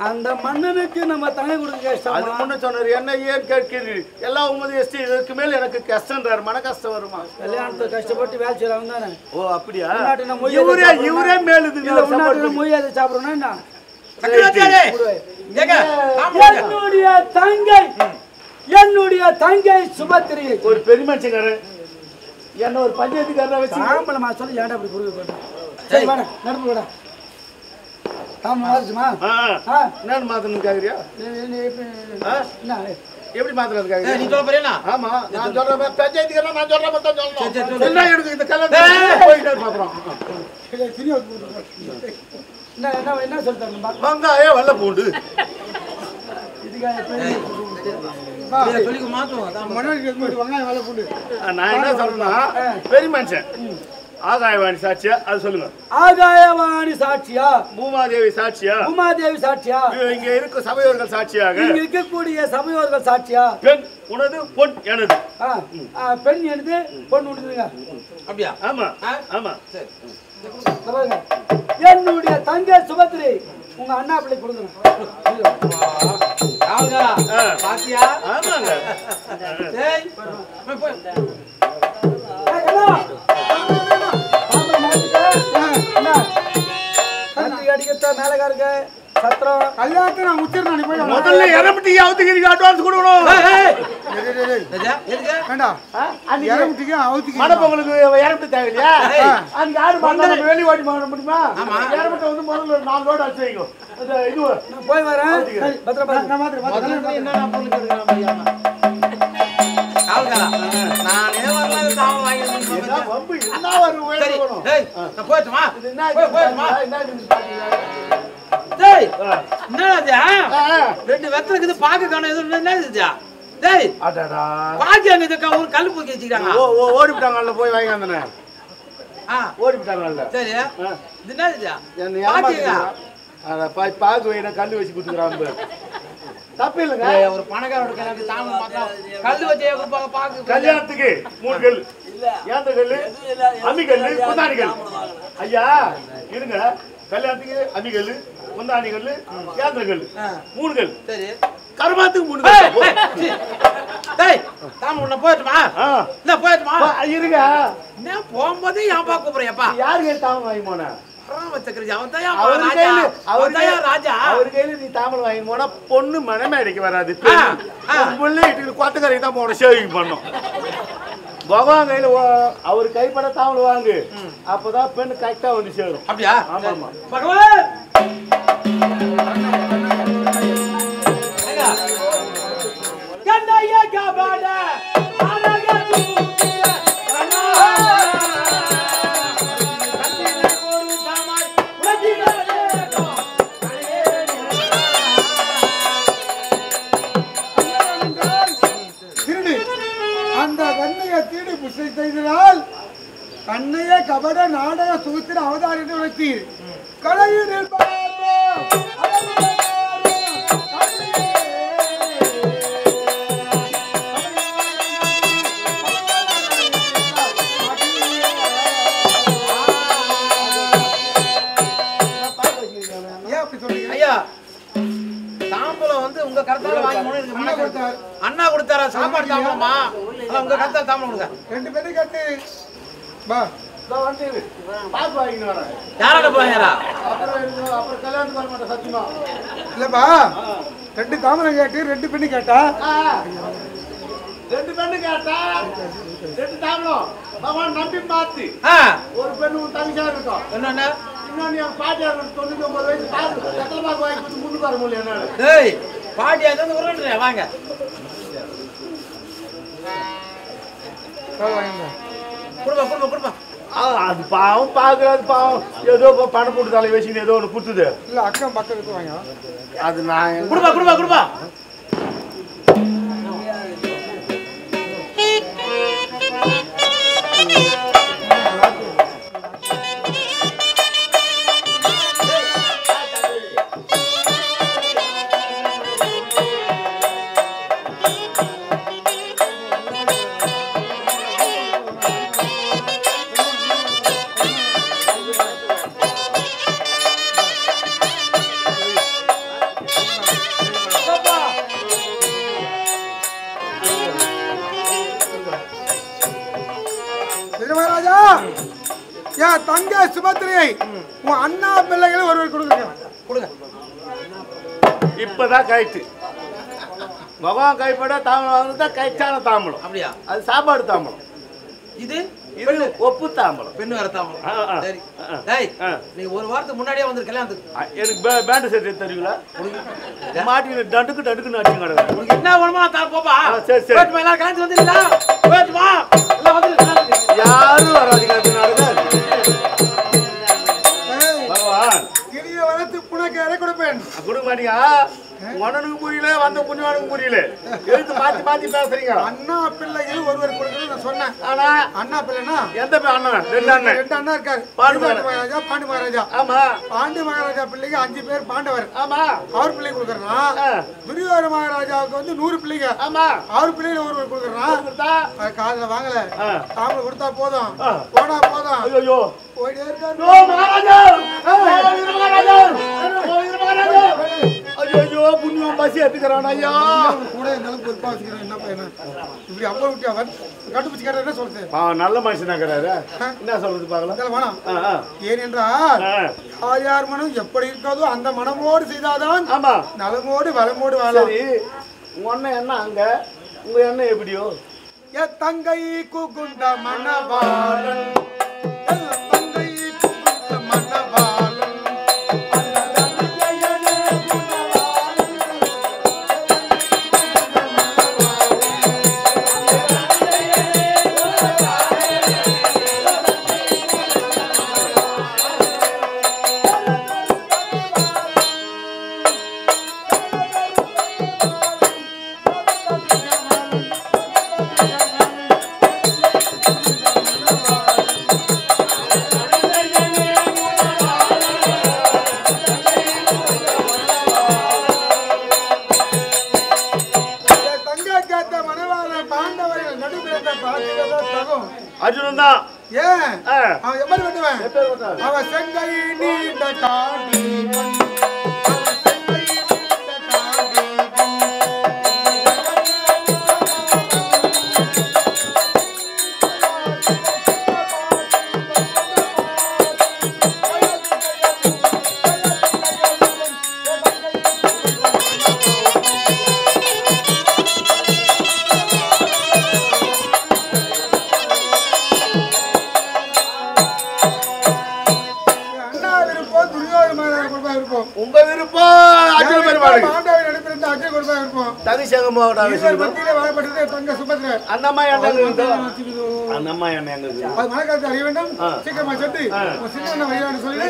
அந்த மன்னனுக்கு நம்ம தனி கொடுக்க கஷ்டம். அது முன்ன சொன்னாரு, என்ன ஏன் கேட்கிறீர்கள், எல்லாம் உமது எஸ்டி, இதற்கு மேல் எனக்கு கஷ்டம்ன்றாரு. மன கஷ்டம் வருமா? கல்யாணத்துக்கு கஷ்டப்பட்டு வேலை செய்யறவங்க தானே. ஓ அப்படியா? இவரே மேலுது மொய்யாத சாப்பிடணும் என்ன? என்னுடைய தங்கை சுபத்திரி ஒரு பெரிய மனுஷங்காரு, என்ன ஒரு பஞ்சாயத்துக்காரா வச்சு ஆம்பளமா சொல்லி ஏன்டா அப்படி குறுக்க போட்டேன்? சரி வாடா, நடப்பு வாடா. ஆமா மாறுச்சுமா? என்னன்னு மாத்தணும் கேக்குறியா? எப்படி மாத்துறதுக்காக நீ சொல்ல போறியா? ஆமா, நான் சொல்றேன் பஞ்சாயத்துக்காரா, நான் சொல்றேன் மட்டும் சொல்லணும். எல்லாம் எனக்கு இந்த கல்யாணம் போயிட்டு பாக்குறோம். என்ன சொல்லிட்டாங்க? வெங்காயம் வெள்ளை பூண்டு சொல்லி மாத்துவோம். வெங்காயம் வேலை போட்டு நான் என்ன சொல்றேன்னா, பெரிய மனுஷன் ஆகாயவாணி சாட்சியா அது சொல்லுங்க. ஆகாயவாணி சாட்சியா? பூமாதேவி சாட்சியா? பூமாதேவி சாட்சியா? இங்க இருக்க சபையோர்கள் சாட்சியாக? இங்க இருக்கக்கூடிய சபையோர்கள் சாட்சியா? பெண் உனது, பொன் எனது. பெண் எனது, பொன் உனதுங்க. அப்படியா? ஆமா ஆமா. சரி, என்னுடைய தங்கை சுபத்திரி உங்க அண்ணா பிள்ளை கொடுங்க. பாத்தியா? ஆமாங்க. அடிக்கத்த மேலகாருங்க சத்திரம் கல்யாணத்தை நான் முச்சிருந்தேன். போய் முதல்ல எரமட்டிக்கு அவுத்துக்கு அட்வான்ஸ் கொடுக்கணும். வேண்டாம், எரமட்டிக்கு அவுத்துக்கு மணப்பொங்கலுக்கு எரமட்டி தேவையில்லையா? அதுக்கு யாரு பண்ண வெளி ஓட்டி பண்ண முடியுமா? எரமட்டை வந்து முதல்ல 4 லோடு அடிச்சு வைங்க. இது நான் போய் வரேன். பத்திரமா என்ன பொருள் கேட்கலாம்? நானே வரல, தாவல் வாங்கி என்ன வரும்? போயிட்டுமா? ரெண்டு வெத்தல இருக்குது, பாக்க காணும். எதுவும் என்ன இருக்குதா? டேய் பாக்கி அங்க ஒரு கல்லு பூக்கி வச்சுக்கிறாங்க. ஓடிவிட்டாங்கல்ல, போய் வாங்கி வந்தனே. ஓடிவிட்டாங்கல்ல. சரி, இது என்ன இருக்குதா? பாக்கு வைனா கல்லு வச்சு குடுத்துக்கிறாங்க. தப்பு இல்லைங்க. ஒரு பணக்காரோட கல்யாணத்துக்கு தாமதம் பார்த்தா கல்லு வச்சே கொடுப்பாங்க. பாக்கு கல்யாணத்துக்கு 3 கல், ஏந்த கல்லு, அம்மிக்கல்லு, குந்தாணி கல். ஐயா இருங்க, கல்யாணத்துக்கு அம்மிக்கல்லு, குந்தாணி கல்லு, ஏந்த கல்லு, 3 கல். சரி, கருமாத்துக்கு 3 கல். டேய் தாம உன்ன போய்ட்டுமா? இல்ல போய்ட்டுமா? இருங்க, என்ன போகும்போது ஏன் பா கூப்பிடுறியப்பா? யாருக்கு தாமம் வாங்கி போன? அவர் கையில நீ தாமல் வாங்கி போனா பொண்ணு மனமேடைக்கு வராது. கொத்தக்கரைக்கு தான் போன ஷேவிங் பண்ணும். பகவான் கையில அவர் கைப்பட தாமல் வாங்கு, அப்பதான் பெண்ணு கரெக்டா வந்து சேரும். அப்படியா? ஆமா ஆமா. பகவான் கண்ணையே கபட நாடக சூத்திர அவதாரித்து வைத்தீர். கலையில் உங்க கருத்தால வாங்கி அண்ணா கொடுத்தாரா சாப்பாடு தாமமா? உங்க கருத்தால தாமம் கொடுங்க. 2 பேரும் கட்டு பா வந்து பாத்து வாங்கிட்டு வரேன். யாரோட போறீங்களா? அப்புறம் கல்யாணத்துக்கு வர மாட்டேன் சத்தியமா. இல்லப்பா, 2 தாமரம் கேட்டு 2 பெண்ணு கேட்டா, 2 பெண்ணு கேட்டா 2 தாமரம் பகவான் நம்பி மாத்தி ஒரு பெண்ணு தனிச்சா இருக்கும். என்னன்னா இன்னொன்னு என் பாட்டியா 99 வயசு பாத்து சக்கரபாக்கு வாங்கி கொடுத்து முன்னுக்கு வர முடியல என்னால. டேய் பாட்டியா இருந்து உருண்டுறேன் வாங்க. குடுப்பா குடுப்பா குடுப்பா. அது பாவம் பாக்குறது பாவம், ஏதோ பணம் போட்டு தலை வச்சுன்னு ஏதோ ஒன்று கொடுத்துது. இல்ல அக்கம் பக்கத்துக்கு வாங்க. அது நான் குடுப்பா குடுப்பா குடுப்பா. என் தங்க சுபத்திரியை உன் அண்ணா பிள்ளைகளை ஒருவர் கொடுங்க. இப்பதான் கைட்டு முகம் கைப்பட தாம்பலம் வாங்குறதா கைச்சான தாம்பலம். அப்படியா? அது சாப்பாடு தாம்பலம். இது இது ஒப்பு தாம்பலம். பெண்ணு வர தாம்பலம். சரி டேய், நீ ஒரு வாரத்துக்கு முன்னாடியே வந்து கல்யாணத்துக்கு எனக்கு பேண்ட் செட் தெரியுங்களா? மாட்டி டண்டுக்கு டண்டுக்கு நாட்டி கிடக்கு. உனக்கு என்ன வேணுமோ நான் தரேன் போப்பா. சரி சரி. போய்ட்டு எல்லாரும் கல்யாணத்துக்கு வந்துடீங்களா? போய்ட்டு வா. எல்லாம் வந்துரு. யாரும் வராதீங்க பகவான். இனிய வளர்த்து புனக்கேரை கொடுப்பேன். கொடுக்க மாட்டீங்க. மனனுக்கு புரியல, வந்த புண்ணியவானுக்கு புரியல. எழுத்து மாத்தி மாத்தி பேசுறீங்க. அண்ணா பிள்ளைகள் ஒருவர் கொடுக்கணும் நான் சொன்னேன். ஆனா அண்ணா பிள்ளைனா எந்த அண்ணன்? ரெண்டு அண்ணன். ரெண்டு அண்ணா இருக்காரு. பாண்டு மகாராஜா, பாண்டு மகாராஜா. ஆமா. பாண்டு மகாராஜா பிள்ளைங்க 5 பேர் பாண்டவர். ஆமா. அவர் பிள்ளை கொடுக்கறான். துரியோதன மகாராஜாவுக்கு வந்து 100 பிள்ளைங்க. ஆமா. அவர் பிள்ளைங்க ஒருவர் கொடுக்கறான். காதுல வாங்கல. தாமல கொடுத்தா போதும். போனா போதும். ஐயோ ஓடியே இருக்காரு. ஓ மகாராஜா! மகாராஜா! மகாராஜா! ஐயோ புண்ணியம் பசி எடுத்துக்கறான் ஐயா. கூட இருந்தாலும் பொறுப்பா வச்சுக்கிறேன். என்ன பையனா இப்படி அப்பா விட்டு அவர் கண்டுபிடிச்சு கேட்டா என்ன சொல்றது? நல்ல மனுஷனாக்குறாரு. என்ன சொல்றது பார்க்கலாம். வேணாம். ஏனென்றால் யார் யார் மனம் எப்படி இருக்காதோ அந்த மனமோடு செய்தாதான் ஆமா நலமோடு வளமோடு வாழலாம். சரி, உங்க அண்ணன் என்ன அங்க, உங்க அண்ணன் எப்படியோ? என் தங்கை குகுந்த மணவாளன், தங்கை குகுந்த மணவாளன். அர்ஜுனன் தான். ஏன் அவன் எப்படி வெட்டுவேன்? அவன் செங்கை நீண்ட காண்டி உங்க விருப்பம். அர்ஜுன பெருமாள் பாண்டவர் நடிப்பிருந்த அஜய் கொடுப்பா இருப்போம். தனிசேகம் போகடாது. மத்தியில வாழப்பட்டது தங்க சுபத்ரா. அந்த அம்மா என்ன அந்த அம்மா என்ன எங்க அது மனக்காலத்தில் அறிய வேண்டும். சீக்கிரமா சென்று சின்ன வழியான்னு சொல்லி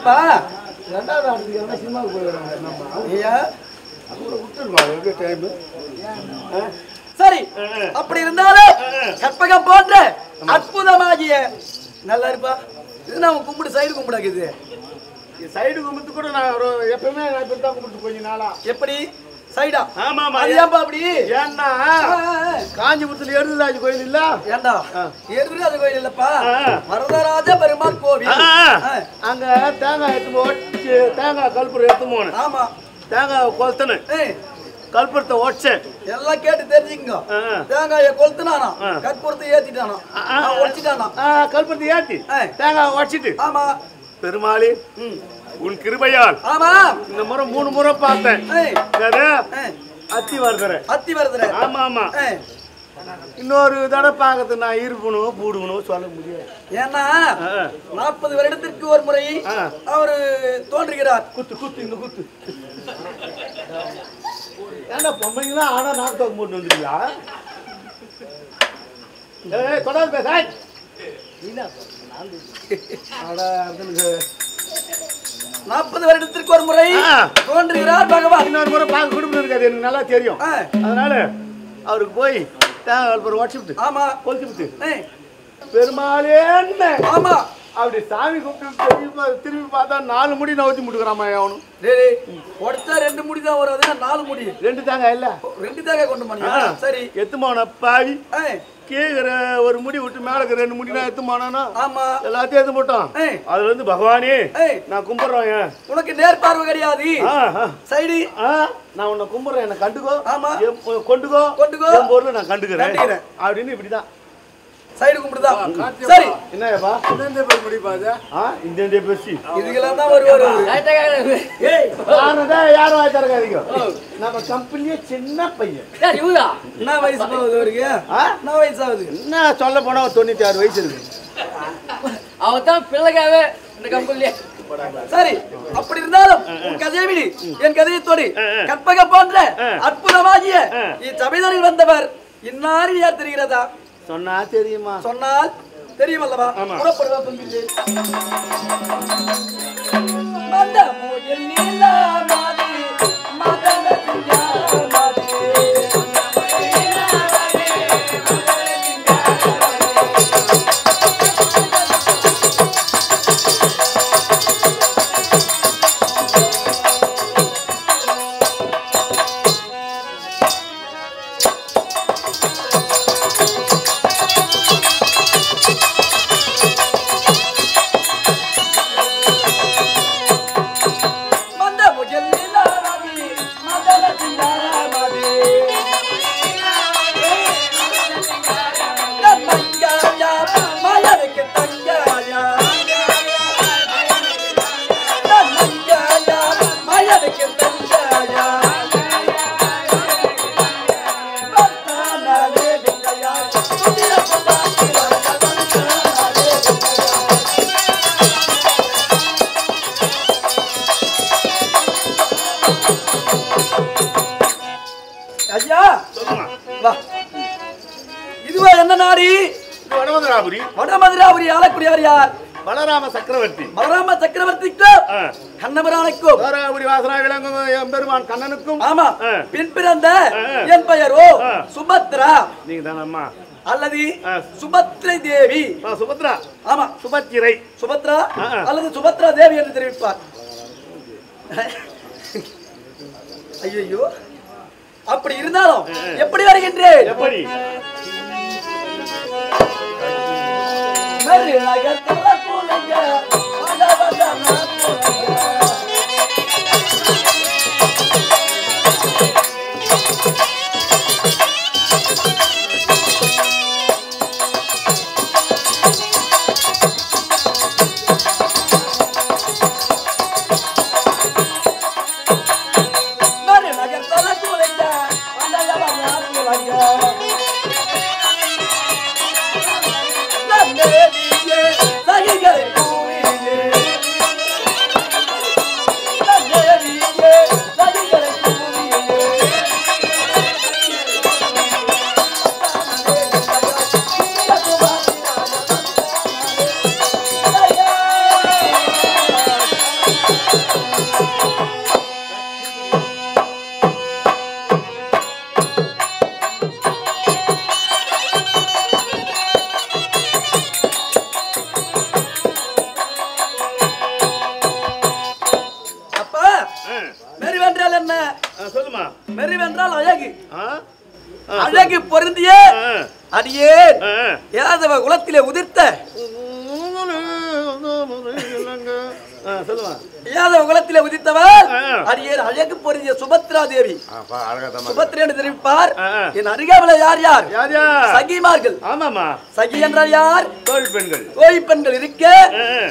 என்னப்பா ரெண்டாவது ஆண்டுக்கு என்ன சினிமாவுக்கு போயிடுறாங்க நம்ம ஐயா அவங்கள விட்டுருக்கோம் எப்படி டைமு சரி அப்படி இருந்தாலும் கற்பகம் போன்ற அற்புதமாகிய நல்லா இருப்பா இது நான் கும்பிடு சைடு கும்பிடாக்குது சைடு கும்பிட்டு கூட நான் எப்பவுமே நான் இப்படி தான் கும்பிட்டு கொஞ்ச நாளா எப்படி சைடா ஆமா ஆமா ஏன்பா அப்படி ஏன்னா காஞ்சிபுரத்துல எருதுராஜ் கோயில் இல்ல ஏண்டா எருதுராஜ கோயில் இல்லப்பா வரதராஜ பெருமாள் கோவில் அங்க தேங்காய் எடுத்து ஓட்டு தேங்காய் கல்புரம் எடுத்து போனேன் ஆமா தேங்காய் கொளுத்தனு கல்புரத்தை ஓடிச்சேன் எல்லாம் கேட்டு தெரிஞ்சுங்க தேங்காய கொளுத்துனானா கற்பூரத்தை ஏத்திட்டானா ஒடிச்சிட்டானா கல்புரத்தை ஏத்தி தேங்காய் உடைச்சிட்டு ஆமா பெருமாளே உன் கிருபையால் ஆமா இந்த முறை 3 முறை பார்த்தேன் அத்தி வருதுற ஆமா ஆமா இன்னொரு தடவை பார்க்கறது நான் இருப்பணும் பூடுகணும் சொல்ல முடியாது ஏன்னா 40 வருடத்திற்கு ஒரு முறை அவரு தோன்றுகிறார் குத்து இந்த குத்து ஏன்னா பொம்மைங்களா ஆனா நாக்கு போட்டு வந்துருக்கியா தொடர்ந்து பேச 40 வருடத்திற்கு ஒரு முறை தோன்றுகிறார் பகவான் இன்னொரு முறை பார்க்க குடும்பம் இருக்காது எனக்கு நல்லா தெரியும் அதனால அவருக்கு போய் தேங்காய் வாட்ஸ்அப் ஆமா கொளுத்து பெருமாளே ஆமா அப்படி சாமி கூப்பிட்டு திரும்பி பார்த்தா 4 முடி நவுத்தி முட்டுக்கிறாமா அவனு உடச்சா 2 முடி தான் வரும் 4 முடி 2 தேங்காய் இல்ல 2 தேங்காய் கொண்டு போனியா சரி எத்துமான பாவி கேக்குற ஒரு முடி விட்டு மேலக்கு 2 முடி நான் எத்துமானா ஆமா எல்லாத்தையும் எத்து போட்டோம் அதுல இருந்து பகவானே நான் கும்பிடுறேன் உனக்கு நேர்பார்வை கிடையாது சைடு நான் உன்னை கும்பிடுறேன் என்ன கண்டுக்கோ ஆமா கொண்டுக்கோ என் பொருள் நான் கண்டுக்கிறேன் அப்படின்னு இப்படிதான் சைடு கும்பிடுதா சரி என்னப்பா இந்த பேர் முடிப்பாது இந்த பேசி இதுக்கெல்லாம் தான் வருவாரு ஏய் நானே யாரும் ஆயிட்டாருங்க நம்ம கம்பெனியே சின்ன பையன் யார் இவரா என்ன வயசு ஆகுது அவருக்கு என்ன வயசு ஆகுது என்ன சொல்ல போனா 96 வயசு இருக்கு அவன் தான் பிள்ளைகாவே இந்த கம்பெனிலே சரி அப்படி இருந்தாலும் உன் கதையை விடு என் கதையை தோடி கற்பக போன்ற அற்புதமாகிய இச்சபைதரில் வந்தவர் இன்னார் யார் தெரிகிறதா சொன்னா தெரியுமா சொன்னால் தெரியும் அல்லவா புறப்படுவா பங்கிலே மந்த மோயில் நீலா மாதி மதன தியா மாதி இதுவா என்ன நாடி வடமதுராபுரி ஆளக்கூடியவர் யார் பலராம சக்கரவர்த்தி பலராம சக்கரவர்த்திக்கும் கண்ணபுரானுக்கும் தாராபுரி வாசனா விளங்கும் எம்பெருமான் கண்ணனுக்கும் ஆமா பின் பிறந்த என் பெயரோ சுபத்ரா நீங்க தானம்மா அல்லது சுபத்ரை தேவி சுபத்ரா ஆமா சுபத்திரை சுபத்ரா அல்லது சுபத்ரா தேவி என்று தெரிவிப்பார் ஐயோ அப்படி இருந்தாலும் எப்படி வருகின்றேன் எப்படி அழகு பொருந்திய அடியே யாதவ குலத்திலே உதிர்த்த யாதவ குலத்திலே உதித்தவர் அடியே அழகு பொருந்திய சுபத்ரா தேவி. சுபத்ரா என்று தெரிவிப்பார். என் அருகாமையில் யார் யார் சகிமார்கள். ஆமாமா, சகி என்றால் யார்? கோழி பெண்கள். கோழி பெண்கள் இருக்க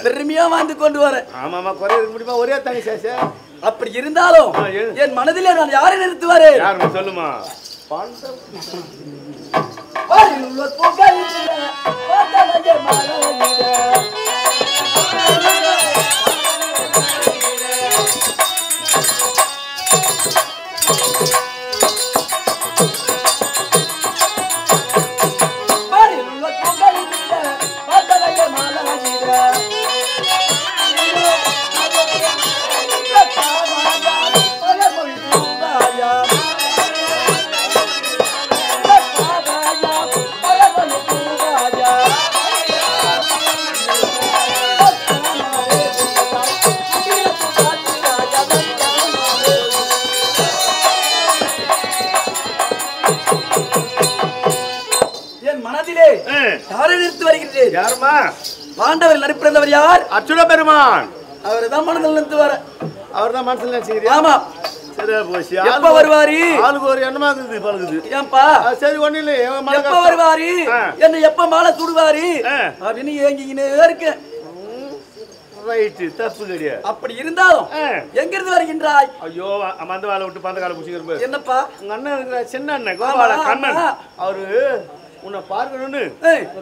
பெருமையா வாழ்ந்து கொண்டு வர. ஆமாமா, குறை முடியுமா? ஒரே தனி சேஷ. அப்படி இருந்தாலும் என் மனதிலே நான் யாரை நிறுத்துவாரு? சொல்லுமா. பாண்டவர் நடிப்பிறந்தவர் யார்? அச்சுட பெருமான். அவர் தான் மனதில் நிறுத்து வர. அவர் தான் மனசில் நினைச்சு. ஆமா, சரி போச்சு. எப்ப வருவாரு? ஆளுக்கு ஒரு எண்ணமா இருக்குது பழகுது. ஏன்பா? சரி ஒண்ணு இல்ல. எப்ப வருவாரு? என்ன எப்ப மாலை சுடுவாரு அப்படின்னு ஏங்கிக்கினே இருக்க. ரைட்டு, தப்பு கிடையாது. அப்படி இருந்தாலும் எங்க இருந்து வருகின்றாய்? ஐயோ, அந்த வேலை விட்டு பந்த காலை பிடிச்சிக்கிறப்ப என்னப்பா உங்க அண்ணன் இருக்கிற சின்ன அண்ணன் கோபால கண்ணன் அவரு உன்னை பார்க்கணும்னு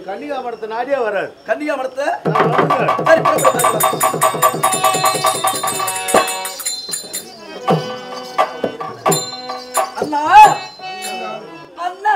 கன்னிகா மடத்தை நாடியா வர்றாரு. கன்னிகா மடத்தை அண்ணா அண்ணா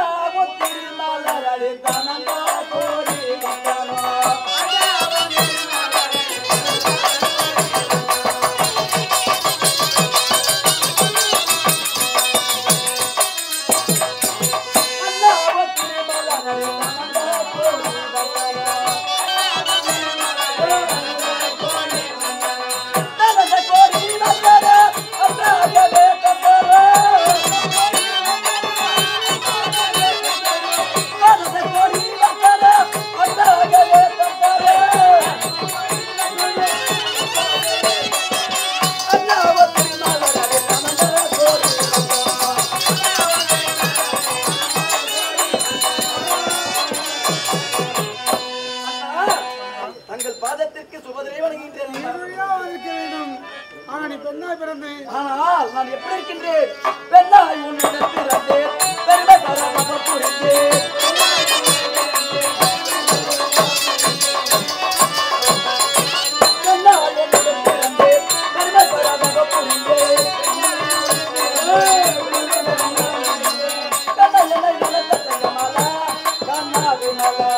நான் எப்படி இருக்கின்றேன்? பெண்ணாய் உன்னிடம் பிறந்தேன், பெருமை பராம புரிந்தேன். பெண்ணாய் உன்னிடம் பிறந்தேன், பெருமை பராம புரிந்தேன். கண்ணா என்னை வளர்த்த தங்கமாலா, கண்ணாவி மலா.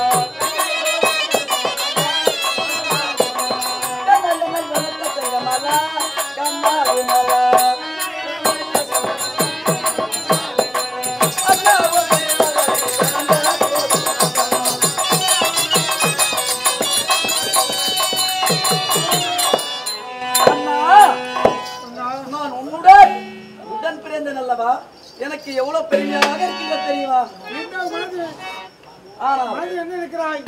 கண்ணா என்னை வளர்த்த தங்கமாலா, கண்ணாவி மலா. எனக்கு எவ்வளவு பெருமையாக இருக்கின்ற தெரியுமா? என்ன இருக்கிறாய்?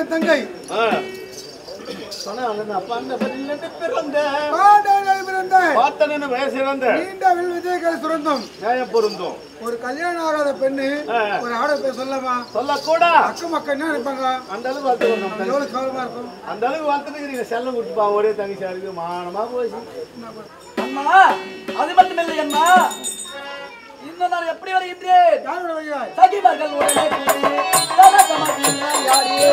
தங்கை ஒரு கல்யாணம் ஆகாத பெண்ணு ஒரு ஆடை போய் சொல்லமா சொல்லக்கூட அக்கம் மக்கள் என்ன நினைப்பாங்க? அந்த அளவுக்கு எவ்வளவு கவலமா இருக்கும். அந்த அளவுக்கு வளர்த்துட்டு செல்லம் கொடுத்துப்பா ஒரே தங்கச்சியா இருக்கு மானமா போச்சு. அம்மா அது மட்டும் இல்லை அம்மா, இன்னும் நான் எப்படி வருகின்றேன்? யாரோட வருகிறாய்? சகிமார்கள் உடனே கூடி சரசமாக்கினார் யாரே.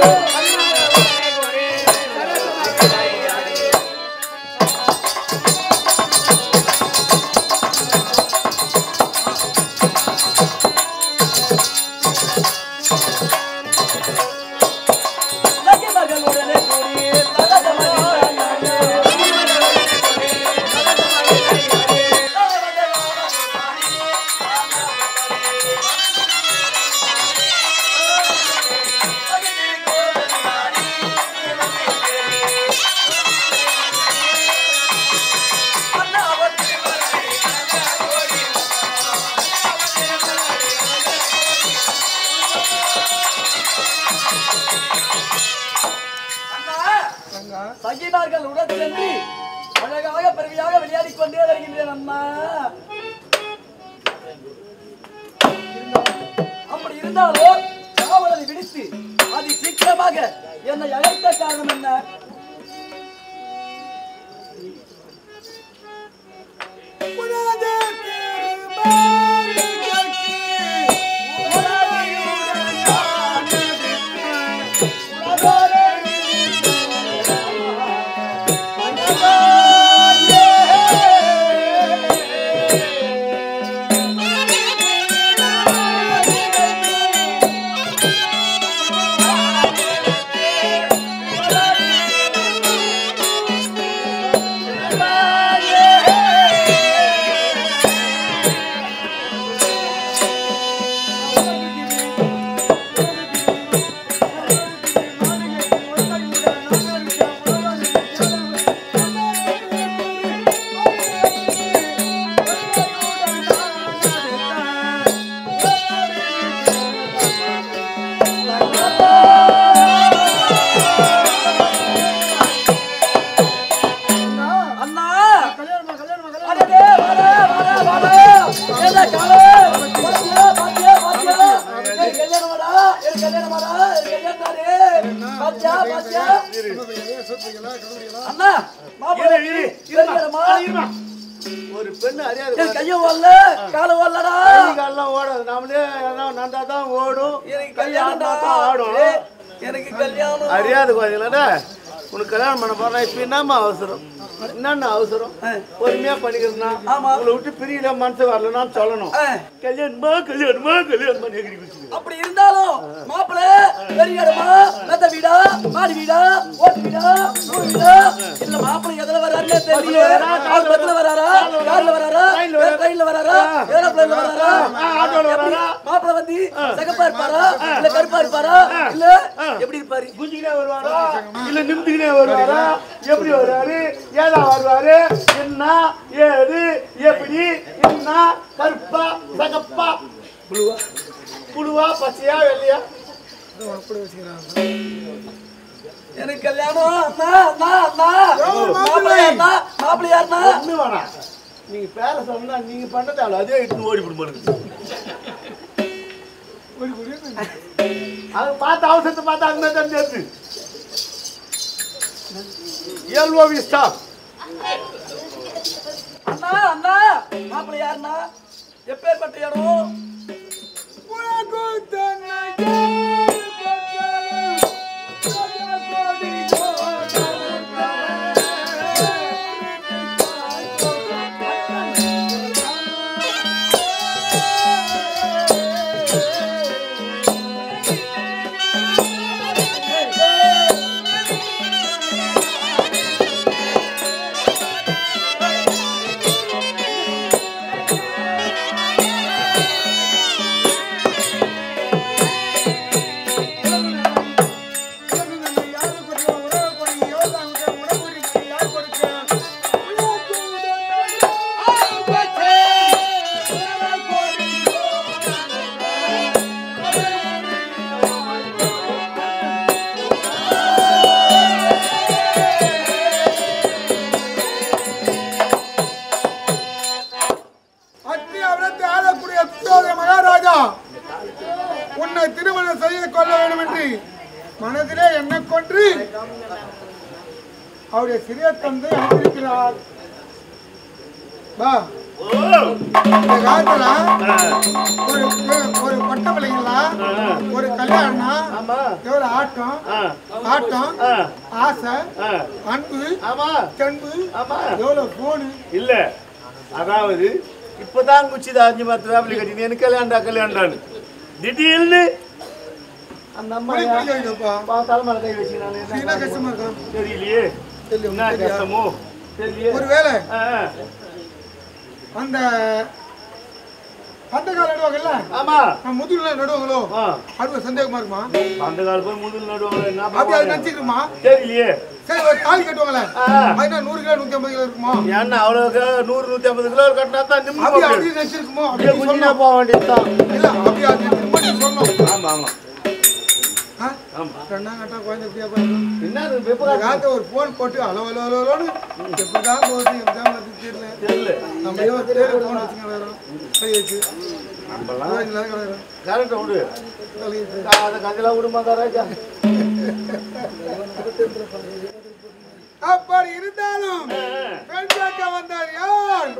சகிமார்கள் உடன் சென்று அழகாக பெருமையாக விளையாடிக் கொண்டே வருகின்றேன் அம்மா. அப்படி இருந்தாலும் காவலனை விடுத்து அது சீக்கிரமாக என்னை அழைத்த காரணம் என்ன? ஒரு பெண்ணு அறியாது கையும் ஓடல காலம் ஓடலடா. காலம் ஓடாது. நாமளே நந்தாதான் ஓடும். எனக்கு கல்யாணம் ஆடும். எனக்கு கல்யாணம் அறியாது குழந்தைங்களா. உனக்கு கல்யாணம் பண்ண போறா இப்ப என்னமா அவசரம்? என்னென்ன அவசரம்? பொறுமையா பண்ணிக்கிறதுனா உங்களை விட்டு பிரியல மனசு வரலன்னு சொல்லணும். கல்யாணமா கல்யாணமா கல்யாணமா நெகிரி குச்சி. அப்படி இருந்தாலும் மாப்பிள்ளை பெரிய இடமா மெத்த வீடா மாடி வீடா ஓட்டு வீடா ஊர் வீடா இல்ல மாப்பிள்ளை எதுல வராருன்னு தெரியல. அவர் பஸ்ல வராரா கார்ல வராரா ட்ரெயின்ல வராரா ஏரோப்ளேன்ல வராரா ஆட்டோல வராரா? மாப்பிள்ளை வந்து சகப்பா இருப்பாரா இல்ல கருப்பா இருப்பாரா இல்ல எப்படி இருப்பாரு? குஞ்சிக்கினே வருவாரா இல்ல நிமிந்துக்கினே வருவாரா? எப்படி வருவாரு? ஏதா வருவாரு? என்ன ஏது எப்படி என்ன கருப்பா சகப்பா புழுவா புழுவா பச்சையா வெள்ளையா? எனக்கு கல்யாணம் மாப்பிள்ளை யாருன்னா ஒண்ணு வேணாம். நீங்க பேர சொன்னா நீங்க பண்ணது அவ்வளவு அதே இட்டு ஓடி போடுங்க. அது பார்த்து அவசரத்தை பார்த்து அந்த மாதிரி தான் சேர்த்து எல்ஓவி ஸ்டாப். அண்ணா மாப்பிள்ளை யாருன்னா எப்பேற்பட்ட இடம்? உன்னை திருமணம் செய்து கொள்ள வேண்டும் என்று மனதிலே என்ன கொன்று அவருடைய சிறிய தந்தை அனுப்பியிருக்கிறார். இந்த காலத்துல ஒரு பொட்ட பிள்ளைங்களா ஒரு கல்யாணம் எவ்வளவு ஆட்டம் ஆட்டம் ஆசை அன்பு கண்பு எவ்வளவு போனு இல்ல அதாவது இப்பதான் குச்சிதா 5 மாசத்துல அப்படி கட்டி எனக்கு கல்யாண்டான்னு திடீர்னு அந்த அம்மா தலைமையில கை வச்சுக்கிறாங்க தெரியலையே என்ன கஷ்டமோ தெரியலையே ஒருவேளை அந்த அந்த கால நடுவாங்கல்ல ஆமா முதுகுல நடுவாங்களோ அது சந்தேகமா இருக்குமா அந்த கால போய் முதுகுல நடுவாங்க என்ன அப்படி அது நினைச்சுக்குமா தெரியலையே சரி ஒரு தாலி கட்டுவாங்களே அது 100 கிலோ 150 கிலோ இருக்குமா ஏன்னா அவ்வளவு 100 150 கிலோ கட்டினா தான் நிம்மதி அப்படி நினைச்சிருக்குமோ அப்படியே குஞ்சினா போக வேண்டியதுதான் இல்ல அப்படி அது நிம்மதி சொன்னோம் ஆமா ஆமா கண்ணா கட்டா குழந்தை எப்படியா பாருங்க என்ன காத்த ஒரு போன் போட்டு அலோ அலோ அலோன்னு எப்படிதான் போகுது எப்படிதான் வருது தெரியல நம்ம ஒரு போன் வச்சுக்கிறோம் கை வச்சு கரெக்டா விடு அதை கஞ்சலா விடுமா ராஜா அப்படி இருந்தாலும் பெண் கேட்க வந்தார் யார்